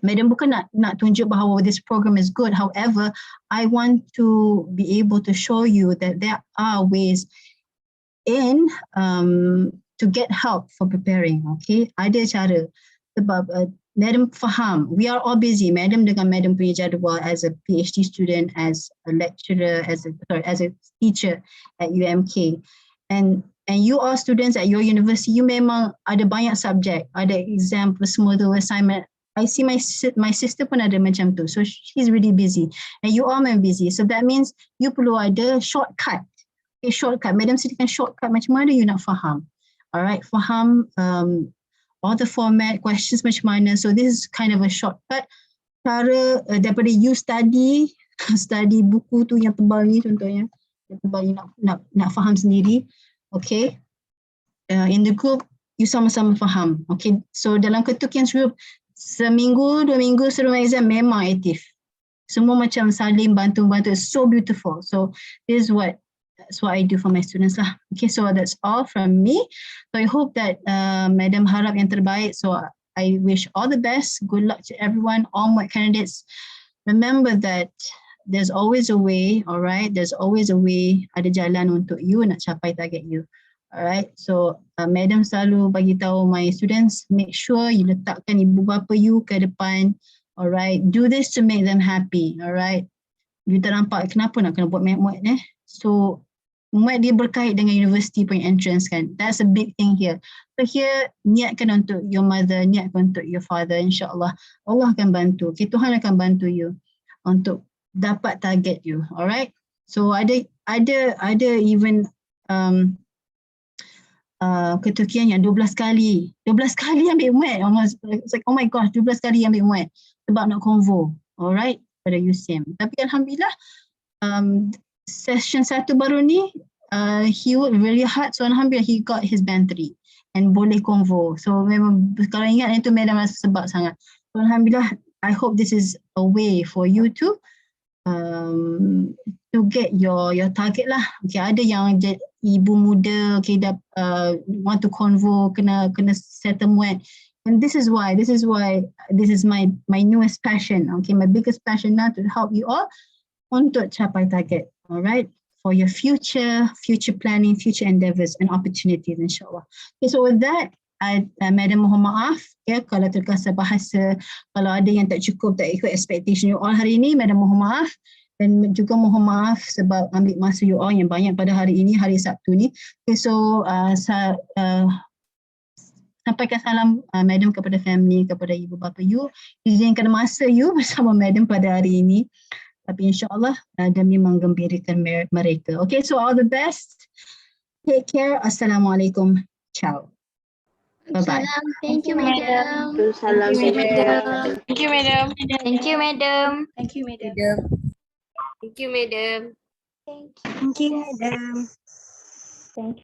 Madam bukan nak tunjuk bahawa this program is good. However, I want to be able to show you that there are ways in to get help for preparing. Okay, ada cara. Sebab Madam faham, we are all busy. Madam dengan Madam punya jadual as a PhD student, as a lecturer, as a teacher at UMK, and you all students at your university, you memang ada banyak subjek, ada exam semua tu, assignment. I see my sister pun ada macam tu, so she's really busy, and you all memang busy. So that means you perlu ada shortcut. Okay, shortcut. Madam sediakan shortcut macam mana you nak faham. Alright, faham all the format, questions macam mana. So this is kind of a shortcut. Cara daripada you study buku tu yang tebal ni contohnya. Yang tebal ni nak faham sendiri. Okay. In the group, you sama-sama faham. Okay. So dalam ketukian group, seminggu, 2 minggu sebelum exam memang aktif. Semua macam saling bantu-bantu. It's so beautiful. So this is that's what I do for my students lah. Okay, so that's all from me. So I hope that Madam harap yang terbaik. So I wish all the best. Good luck to everyone, all my candidates. Remember that there's always a way, all right? There's always a way, ada jalan untuk you nak capai target you. All right, so Madam selalu bagi tahu my students, make sure you letakkan ibu bapa you ke depan. All right, do this to make them happy. All right, you tak nampak kenapa nak kena buat muet eh? So Muet dia berkait dengan university punya entrance kan. That's a big thing here. So here niatkan untuk your mother, niatkan untuk your father, insyaAllah. Allah akan bantu. Okay, Tuhan akan bantu you untuk dapat target you. Alright. So ada even ketukian yang 12 kali ambil muet. It's like, oh my gosh, 12 kali ambil muet sebab nak convo. Alright, pada USM. Tapi Alhamdulillah, session 1 baru ni, he worked really hard. So Alhamdulillah, he got his band 3 and boleh convo. So memang kalau ingat itu Madam rasa sebab sangat. So Alhamdulillah, I hope this is a way for you to get your target lah. Okay, ada yang ibu muda, okay, want to convo, kena settle muet. And this is why this is my newest passion. Okay, my biggest passion now to help you all untuk capai target. All right, for your future planning, future endeavors and opportunities, insyaAllah. Okay, so with that, Madam mohon maaf ya kalau terkasar bahasa, kalau ada yang tak cukup, tak ikut expectation you all hari ini, Madam mohon maaf. Dan juga mohon maaf sebab ambil masa you all yang banyak pada hari ini, hari Sabtu ni. Okay, so sampaikan salam Madam kepada family, kepada ibu bapa you. Izinkan masa you bersama Madam pada hari ini. Tapi insyaAllah demi menggembirakan mereka. Okay, so all the best. Take care. Assalamualaikum. Ciao. Bye-bye. Thank you, Madam. Salam. Thank you, Madam. Thank you, Madam. Thank you, Madam. Thank you, Madam. Thank you, Madam. Thank you, madam. Thank you.